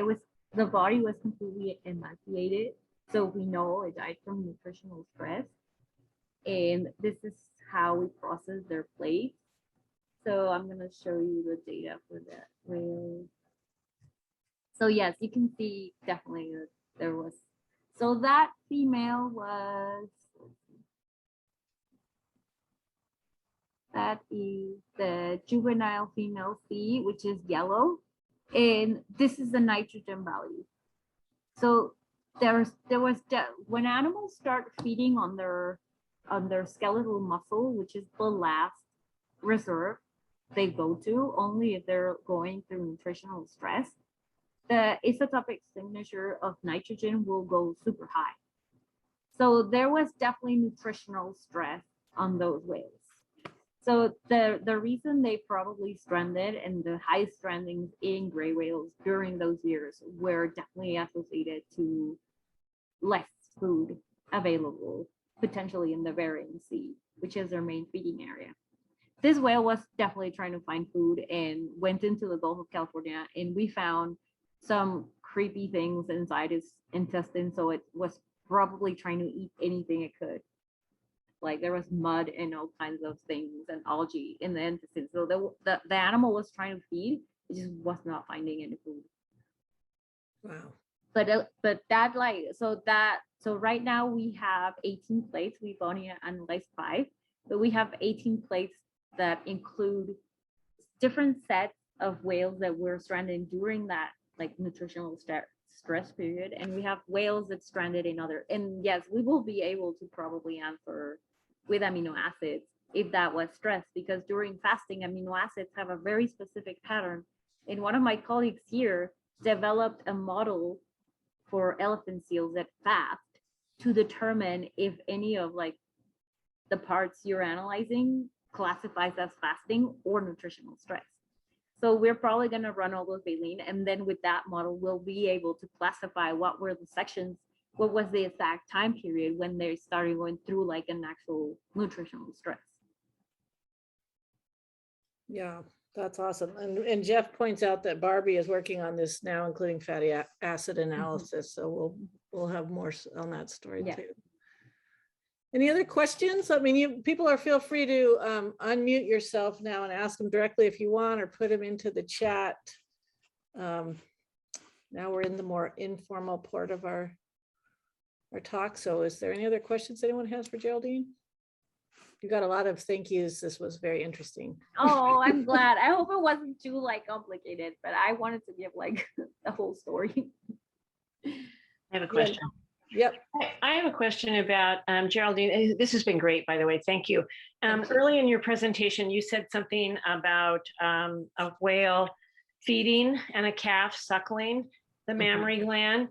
The body was completely emaciated, so we know it died from nutritional stress. And this is how we process their plates. So I'm gonna show you the data for that whale. So yes, you can see definitely that there was. So that female was, that is the juvenile female C, which is yellow, and this is the nitrogen value. So when animals start feeding on their skeletal muscle, which is the last reserve they go to, only if they're going through nutritional stress, the isotopic signature of nitrogen will go super high. So there was definitely nutritional stress on those whales. So the reason they probably stranded, and the high strandings in gray whales during those years, were definitely associated to less food available, potentially in the Bering Sea, which is their main feeding area. This whale was definitely trying to find food and went into the Gulf of California, and we found some creepy things inside his intestine. So it was probably trying to eat anything it could. Like there was mud and all kinds of things and algae in the intestine. So the animal was trying to feed, it just was not finding any food. Wow. but that like, so right now we have 18 plates. We've only analyzed 5, but we have 18 plates that include different sets of whales that were stranded during that like nutritional stress period. And we have whales that stranded in other, and yes, we will be able to probably answer with amino acids if that was stress, because during fasting, amino acids have a very specific pattern. And one of my colleagues here developed a model for elephant seals that fast to determine if any of like the parts you're analyzing classifies as fasting or nutritional stress. So we're probably going to run all those baleen, and then with that model, we'll be able to classify what were the sections, what was the exact time period when they started going through like an actual nutritional stress. Yeah, that's awesome. And Jeff points out that Barbie is working on this now, including fatty acid analysis. So we'll have more on that story too. Any other questions? I mean, people are feel free to unmute yourself now and ask them directly if you want, or put them into the chat. Now we're in the more informal part of our talk. So is there any other questions anyone has for Geraldine? You got a lot of thank yous. This was very interesting. Oh, I'm glad. I hope it wasn't too like complicated, but I wanted to give like the whole story. I have a question. Yep. I have a question about Geraldine. This has been great, by the way. Thank you. Early in your presentation, you said something about a whale feeding and a calf suckling the mammary gland.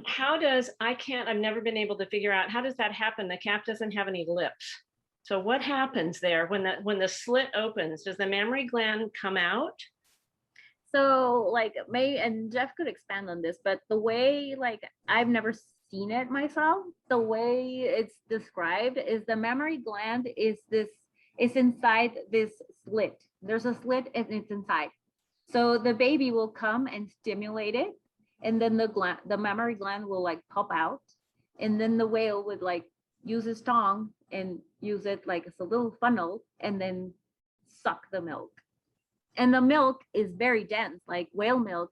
How does, I've never been able to figure out, how does that happen? The calf doesn't have any lips. So what happens there when the slit opens? Does the mammary gland come out? So like and Jeff could expand on this, but the way, like, I've never seen it myself, the way it's described is the mammary gland is inside this slit. There's a slit and it's inside. So the baby will come and stimulate it, and then the mammary gland will like pop out, and then the whale would like use his tongue and use it like it's a little funnel and then suck the milk. And the milk is very dense, like whale milk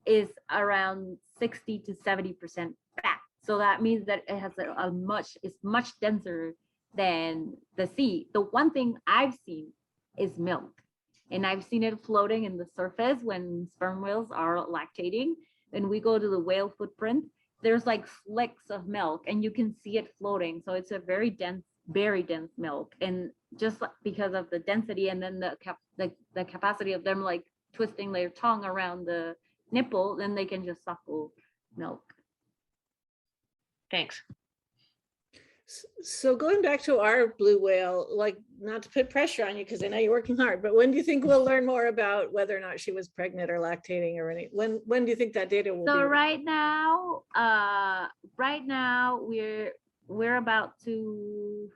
is around 60 to 70% fat. So that means that it has it's much denser than the sea. The one thing I've seen is milk, and I've seen it floating in the surface when sperm whales are lactating. And we go to the whale footprint, there's like flecks of milk and you can see it floating. So it's a very dense milk. And just because of the density and then the capacity of them like twisting their tongue around the nipple, then they can just suckle milk. Thanks. So going back to our blue whale, like, not to put pressure on you because I know you're working hard, but when do you think we'll learn more about whether or not she was pregnant or lactating or any? When do you think that data will be? So right now we're about to.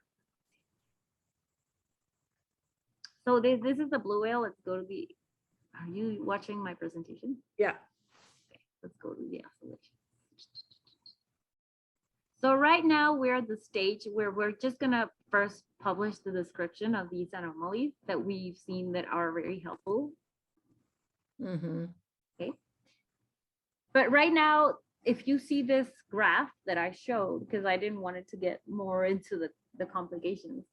So this is the blue whale. Let's go to the. Are you watching my presentation? Yeah. Okay, let's go to the oscillation. So right now we're at the stage where we're just gonna first publish the description of these anomalies that we've seen that are very helpful. Okay. But right now, if you see this graph that I showed, because I didn't want it to get more into the complications.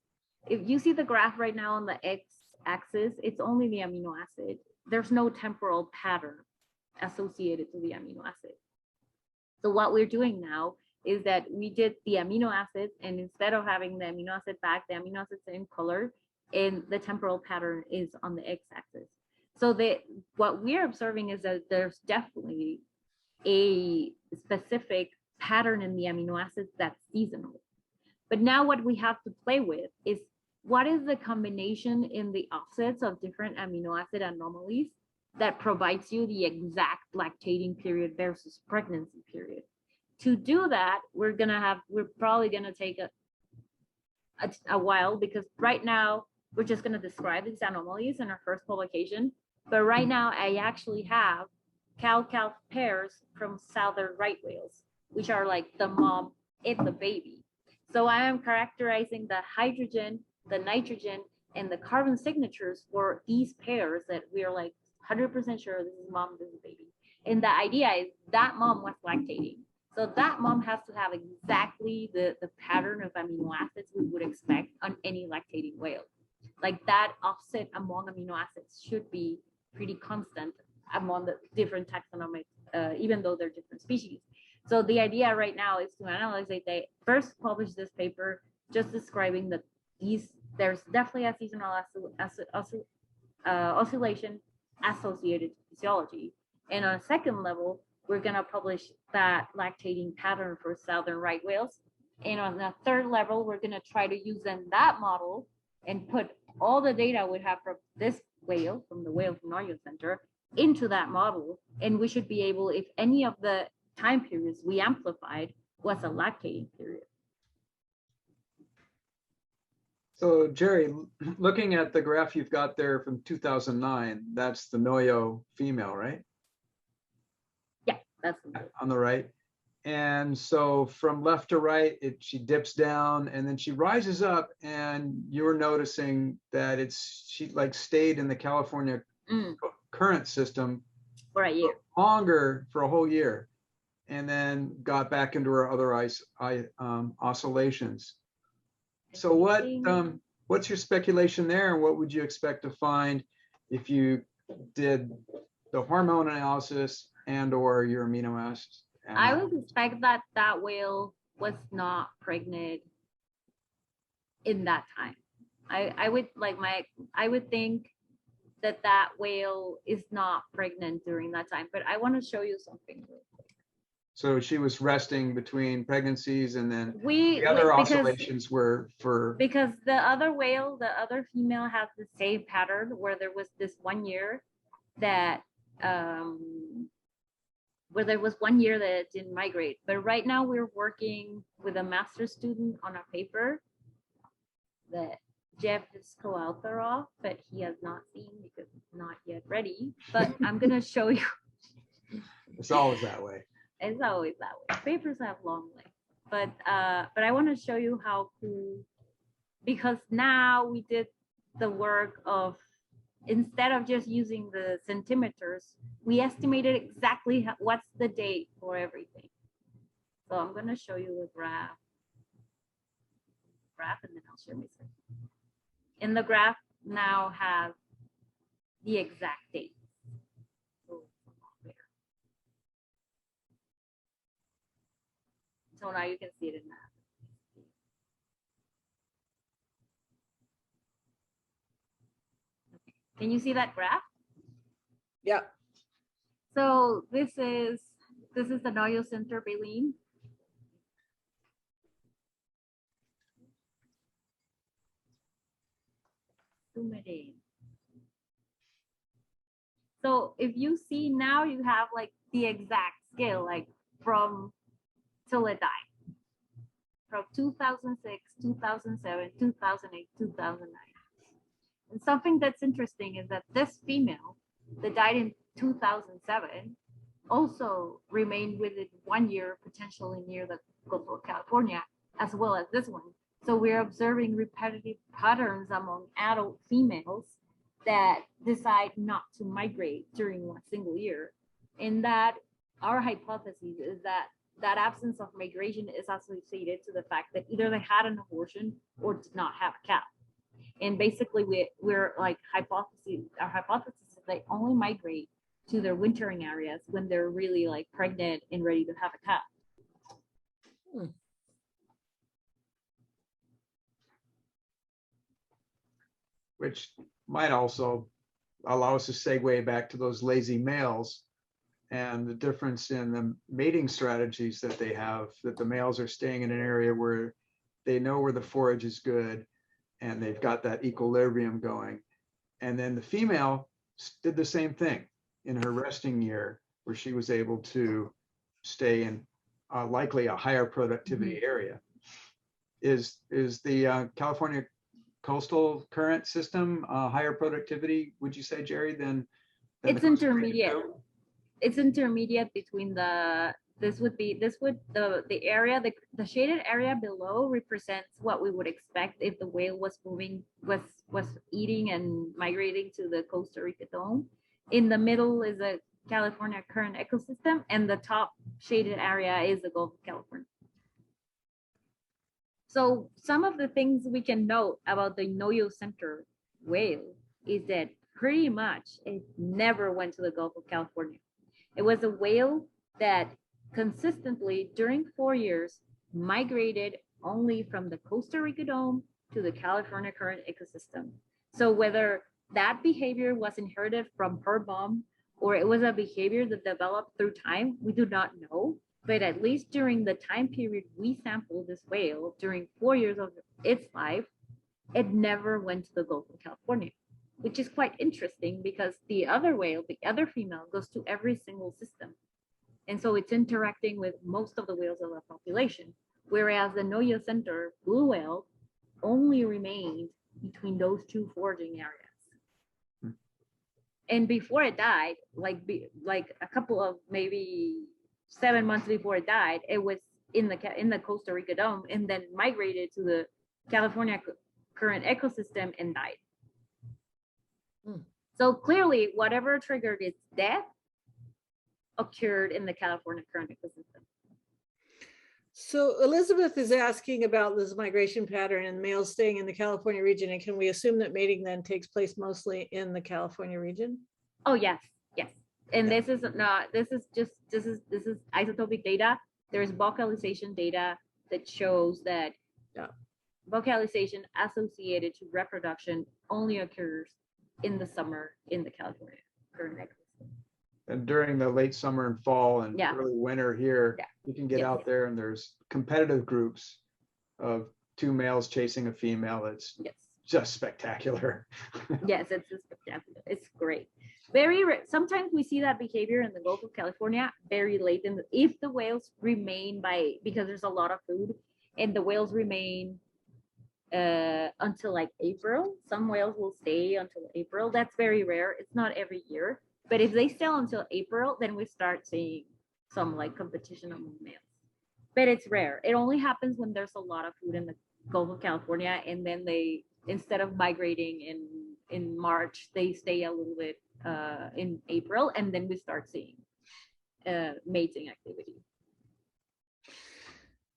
If you see the graph right now on the x-axis, it's only the amino acid. There's no temporal pattern associated to the amino acid. So what we're doing now is that we did the amino acids, and instead of having the amino acid back, the amino acids in color, and the temporal pattern is on the x-axis. So what we're observing is that there's definitely a specific pattern in the amino acids that's seasonal. But now what we have to play with is what is the combination in the offsets of different amino acid anomalies that provides you the exact lactating period versus pregnancy period. To do that, we're probably gonna take a while, because right now we're just gonna describe these anomalies in our first publication. But right now I actually have cow-calf pairs from southern right whales, which are like the mom and the baby. So I am characterizing the hydrogen, the nitrogen, and the carbon signatures for these pairs that we are like 100% sure this is mom, this is baby. And the idea is that mom was lactating. So that mom has to have exactly the pattern of amino acids we would expect on any lactating whale. Like that offset among amino acids should be pretty constant among the different taxonomic, even though they're different species. So the idea right now is to analyze it. They first publish this paper just describing that there's definitely a seasonal oscillation associated to physiology. And on a second level, we're going to publish that lactating pattern for southern right whales. And on the third level, we're going to try to use then that model and put all the data we have from this whale, from the whale from Noyo Center, into that model. And we should be able, if any of the time periods we amplified was a lactating period. So Jerry, looking at the graph you've got there from 2009, that's the Noyo female, right? Yeah, that's on the right. And so from left to right, she dips down and then she rises up, and you're noticing that she like stayed in the California current system for a year, longer, for a whole year, and then got back into her other oscillations. So what's your speculation there, and what would you expect to find if you did the hormone analysis and or your amino acids? I would expect that that whale was not pregnant in that time. I would think that that whale is not pregnant during that time, but I want to show you something real quick. So she was resting between pregnancies, and then the other oscillations were for... Because the other whale, the other female, has the same pattern where there was this 1 year that where there was 1 year that it didn't migrate. But right now we're working with a master's student on a paper that Jeff is co-author of, but he has not seen because it's not yet ready. But I'm gonna show you. It's always that way. It's always that way. Papers have long legs. But I want to show you how cool, because now we did the work of, instead of just using the centimeters, we estimated exactly what's the date for everything. So I'm going to show you a graph, and then I'll share my screen. And the graph now has the exact date. So now you can see it in that. Can you see that graph? Yeah. So this is the Noyo Center Baleen. Zoom it in. So if you see now, you have like the exact scale, like from till it died, from 2006, 2007, 2008, 2009. And something that's interesting is that this female that died in 2007 also remained within 1 year, potentially near the Gulf of California, as well as this one. So we're observing repetitive patterns among adult females that decide not to migrate during one single year. And that our hypothesis is that that absence of migration is associated to the fact that either they had an abortion or did not have a calf. And basically we're like our hypothesis is they only migrate to their wintering areas when they're really like pregnant and ready to have a calf. Which might also allow us to segue back to those lazy males and the difference in the mating strategies that they have, that the males are staying in an area where they know where the forage is good and they've got that equilibrium going. And then the female did the same thing in her resting year, where she was able to stay in likely a higher productivity area. Is the California coastal current system higher productivity, would you say, Jerry, than it's intermediate? It's intermediate between the area, the shaded area below represents what we would expect if the whale was eating and migrating to the Costa Rica dome. In the middle is a California current ecosystem, and the top shaded area is the Gulf of California. So some of the things we can note about the Noyo Center whale is that pretty much it never went to the Gulf of California. It was a whale that consistently during 4 years migrated only from the Costa Rica Dome to the California current ecosystem. So whether that behavior was inherited from her mom or it was a behavior that developed through time, we do not know. But at least during the time period we sampled this whale, during 4 years of its life, it never went to the Gulf of California, which is quite interesting because the other whale, the other female, goes to every single system. And so it's interacting with most of the whales of the population. Whereas the Noyo Center blue whale only remained between those two foraging areas. And before it died, like a couple of maybe 7 months before it died, it was in the Costa Rica Dome and then migrated to the California current ecosystem and died. So clearly, whatever triggered its death occurred in the California current ecosystem. So Elizabeth is asking about this migration pattern and males staying in the California region. And can we assume that mating then takes place mostly in the California region? Oh, yes. And this is isotopic data. There's vocalization data that shows that vocalization associated to reproduction only occurs in the summer in the California current ecosystem. And during the late summer and fall and early winter here, you can get out there and there's competitive groups of two males chasing a female. It's just spectacular. Yes, it's just spectacular. It's great. Very rare. Sometimes we see that behavior in the Gulf of California very late in the, if the whales remain because there's a lot of food and the whales remain until like April. Some whales will stay until April. That's very rare. It's not every year. But if they stay until April, then we start seeing some like competition among males. But it's rare. It only happens when there's a lot of food in the Gulf of California, and then they, instead of migrating in March, they stay a little bit in April, and then we start seeing mating activity.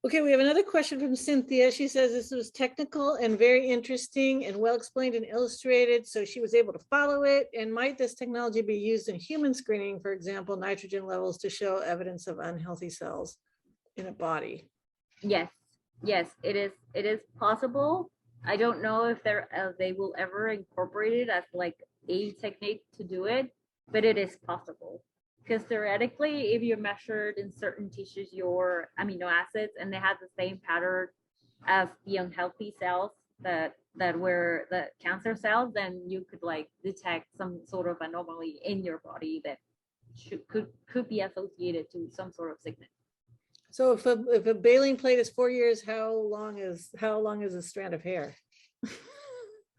Okay, we have another question from Cynthia. She says this was technical and very interesting and well explained and illustrated, so she was able to follow it. And might this technology be used in human screening, for example, nitrogen levels to show evidence of unhealthy cells in a body? Yes, it is possible. I don't know if they will ever incorporate it as like a technique to do it, but it is possible. Because theoretically, if you measured in certain tissues your amino acids and they had the same pattern as the unhealthy cells that were the cancer cells, then you could like detect some sort of anomaly in your body that could be associated to some sort of sickness. So if a baleen plate is 4 years, how long is a strand of hair?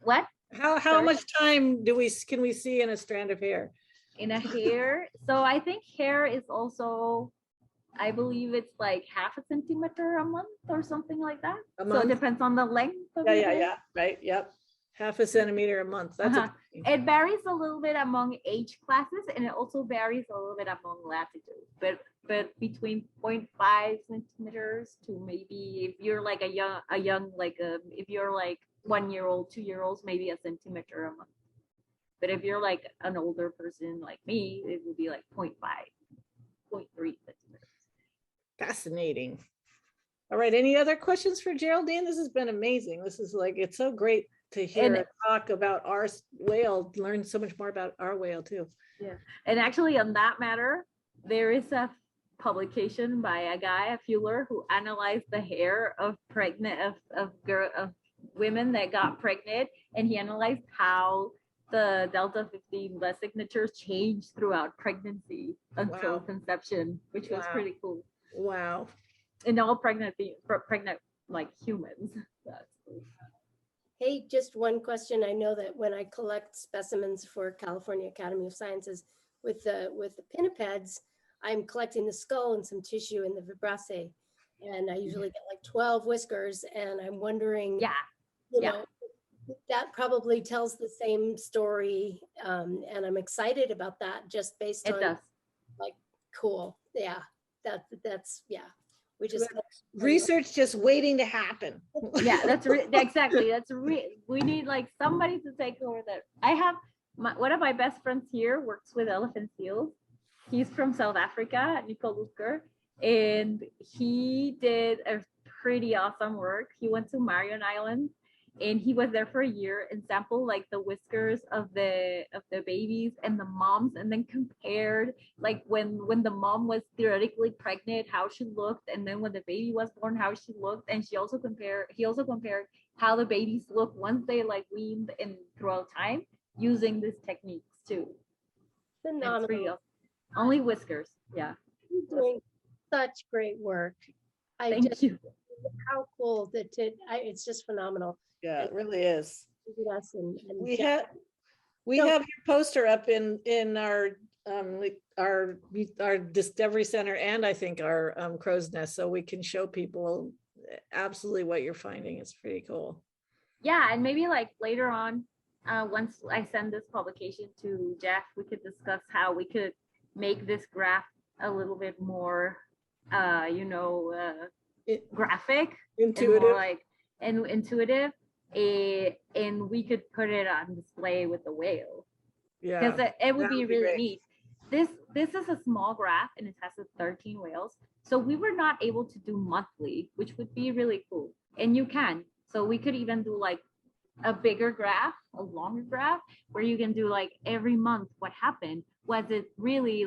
What? How much time can we see in a strand of hair? In a hair, so I think hair is also, I believe it's like 0.5 centimeter a month or something like that. So it depends on the length of the hair. Right, yep. 0.5 centimeter a month. That's it varies a little bit among age classes, and it also varies a little bit among latitudes, but between 0.5 centimeters to maybe, if you're like a young if you're like 1 year old, 2 year olds, maybe 1 centimeter a month. But if you're like an older person like me, it would be like 0.5, 0.3 centimeters. Fascinating. All right, any other questions for Geraldine? This has been amazing. This is like, it's so great to hear her talk about our whale, learn so much more about our whale too. Yeah, and actually on that matter, there is a publication by a guy, a Fuller, who analyzed the hair of women that got pregnant, and he analyzed how the Delta 15 less signatures changed throughout pregnancy until conception, which was pretty cool. Wow. And all pregnant like humans. That's cool. Hey, just one question. I know that when I collect specimens for California Academy of Sciences with the pinnipeds, I'm collecting the skull and some tissue in the vibraceae, and I usually get like 12 whiskers, and I'm wondering, you know, that probably tells the same story, and I'm excited about that just based on like, cool. Yeah, that's, yeah. We just, Research just waiting to happen. Yeah, exactly. We need like somebody to take over that. I have one of my best friends here works with elephant seals. He's from South Africa, Nico Luker, and he did a pretty awesome work. He went to Marion Island and he was there for a year and sampled like the whiskers of the babies and the moms, and then compared like when the mom was theoretically pregnant, how she looked, and then when the baby was born, how she looked. And he also compared how the babies look once they like weaned and throughout time using these techniques too. phenomenal. Only whiskers. Yeah. You're doing such great work. Thank you. How cool that it's just phenomenal. Yeah, it really is. Yes, and We Jeff, have your poster up in our Discovery Center, and I think our Crow's Nest, so we can show people absolutely what you're finding. It's pretty cool. Yeah, and maybe like later on, once I send this publication to Jeff, we could discuss how we could make this graph a little bit more, graphic, Intuitive. and intuitive, and we could put it on display with the whale. Yeah, Because it would that be would be really great. neat. This is a small graph and it has 13 whales. So we were not able to do monthly, which would be really cool. And you can. So we could even do like a bigger graph, a longer graph, where you can do like every month what happened. Was it really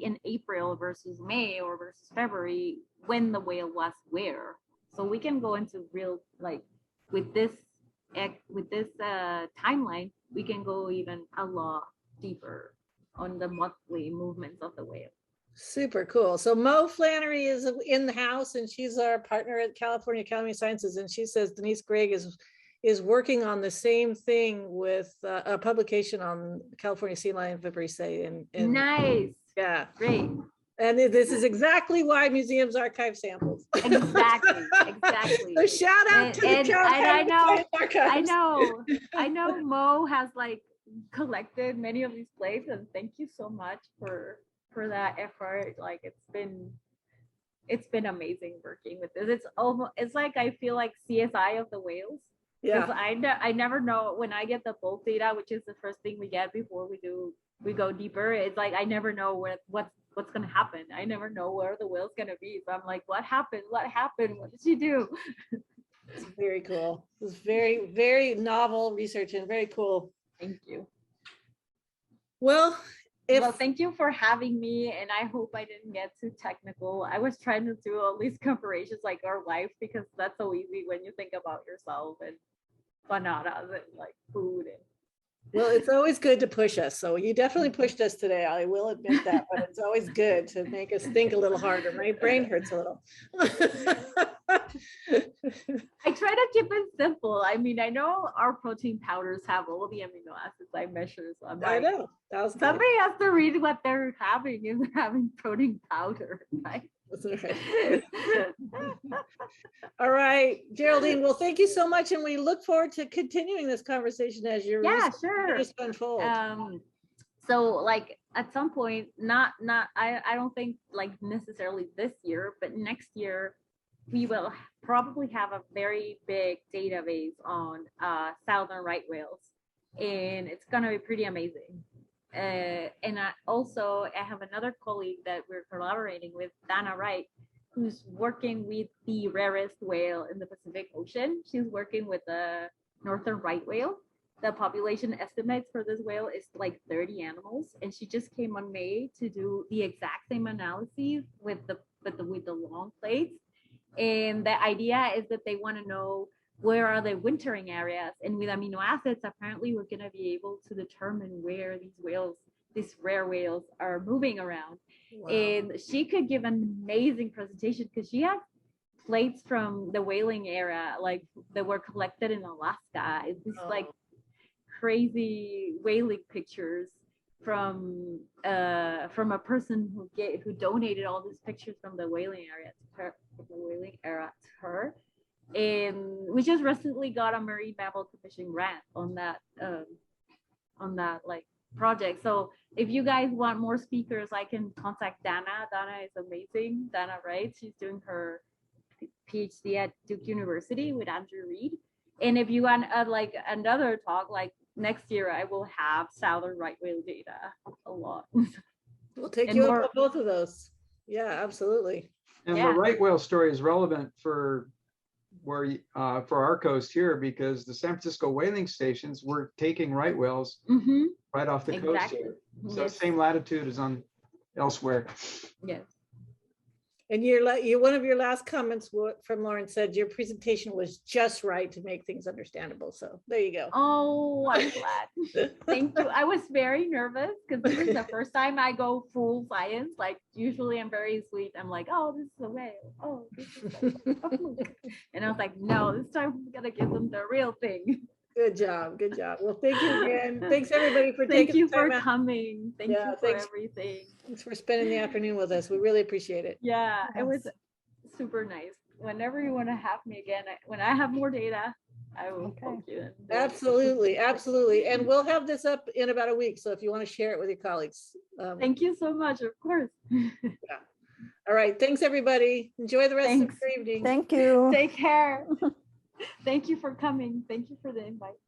in April versus May or versus February when the whale was where? So we can go into real, like with this timeline, we can go even a lot deeper on the monthly movements of the whale. Super cool. So Mo Flannery is in the house, and she's our partner at California Academy of Sciences, and she says Denise Gregg is working on the same thing with a publication on California sea lion viparissae. And Nice. yeah, Great. and this is exactly why museums archive samples. Exactly. So shout out to the California Science Archives. I know Mo has like collected many of these plates, and thank you so much for that effort. Like it's been amazing working with this. It's like I feel like CSI of the whales. Yeah, I never know when I get the bulk data, which is the first thing we get before we go deeper. It's like I never know what's gonna happen. I never know where the whale's gonna be. So I'm like, what happened? What did she do? it's very cool. It's very, very novel research and very cool. Thank you. Well, Thank you for having me, and I hope I didn't get too technical. I was trying to do all these comparisons like our life, because that's so easy when you think about yourself and bananas and like food. well, it's always good to push us. So you definitely pushed us today. I will admit that, but it's always good to make us think a little harder. My brain hurts a little. I try to keep it simple. I mean, I know our protein powders have all the amino acids I measure. So I'm I like, know. That was good. somebody has to read what they're having if they're having protein powder, right? That's right. All right, Geraldine. Well, thank you so much, and we look forward to continuing this conversation as your Yeah, research sure. continues to unfold. So like at some point, I don't think like necessarily this year, but next year we will probably have a very big database on southern right whales, and it's gonna be pretty amazing. And I have another colleague that we're collaborating with, Dana Wright, who's working with the rarest whale in the Pacific Ocean. She's working with the northern right whale. The population estimates for this whale is like 30 animals, and she just came on May to do the exact same analyses with the long plates. And the idea is that they want to know where are the wintering areas, and with amino acids, apparently we're going to be able to determine where these rare whales are moving around. Wow. And she could give an amazing presentation because she has plates from the whaling era, like that were collected in Alaska. It's this like crazy whaling pictures from a person who donated all these pictures from the whaling era to her. And we just recently got a marine mammal commission grant on that like project. So if you guys want more speakers, I can contact Dana. Dana is amazing. Dana Wright, she's doing her PhD at Duke University with Andrew Reed. And if you want like another talk, like next year, I will have southern right whale data a lot. We'll take And you more- up on both of those. Yeah, absolutely. And Yeah. the right whale story is relevant for for our coast here, because the San Francisco whaling stations were taking right whales Mhm. right off the coast Exactly. here. So Yes. same latitude as on elsewhere. Yes. And one of your last comments from Lauren said your presentation was just right to make things understandable. So there you go. Oh, I'm glad. Thank you. I was very nervous because this is the first time I go full science. Like usually I'm very sweet. I'm like, oh, this is a whale. Oh, this is a fluke. And I was like, no, this time I'm gonna give them the real thing. Good job. Good job. Well, thank you again. Thanks everybody for Thank taking you the time for out. coming. Thank Yeah, you for thanks. everything. Thanks for spending the afternoon with us. We really appreciate it. Yeah, it was Yes. super nice. Whenever you want to have me again, when I have more data, I will Okay. poke you in. Absolutely. Absolutely. And we'll have this up in about a week. So if you want to share it with your colleagues. Thank you so much. Of course. All right. Thanks everybody. Enjoy the rest Thanks. of your evening. Thank you. Take care. Thank you for coming. Thank you for the invite.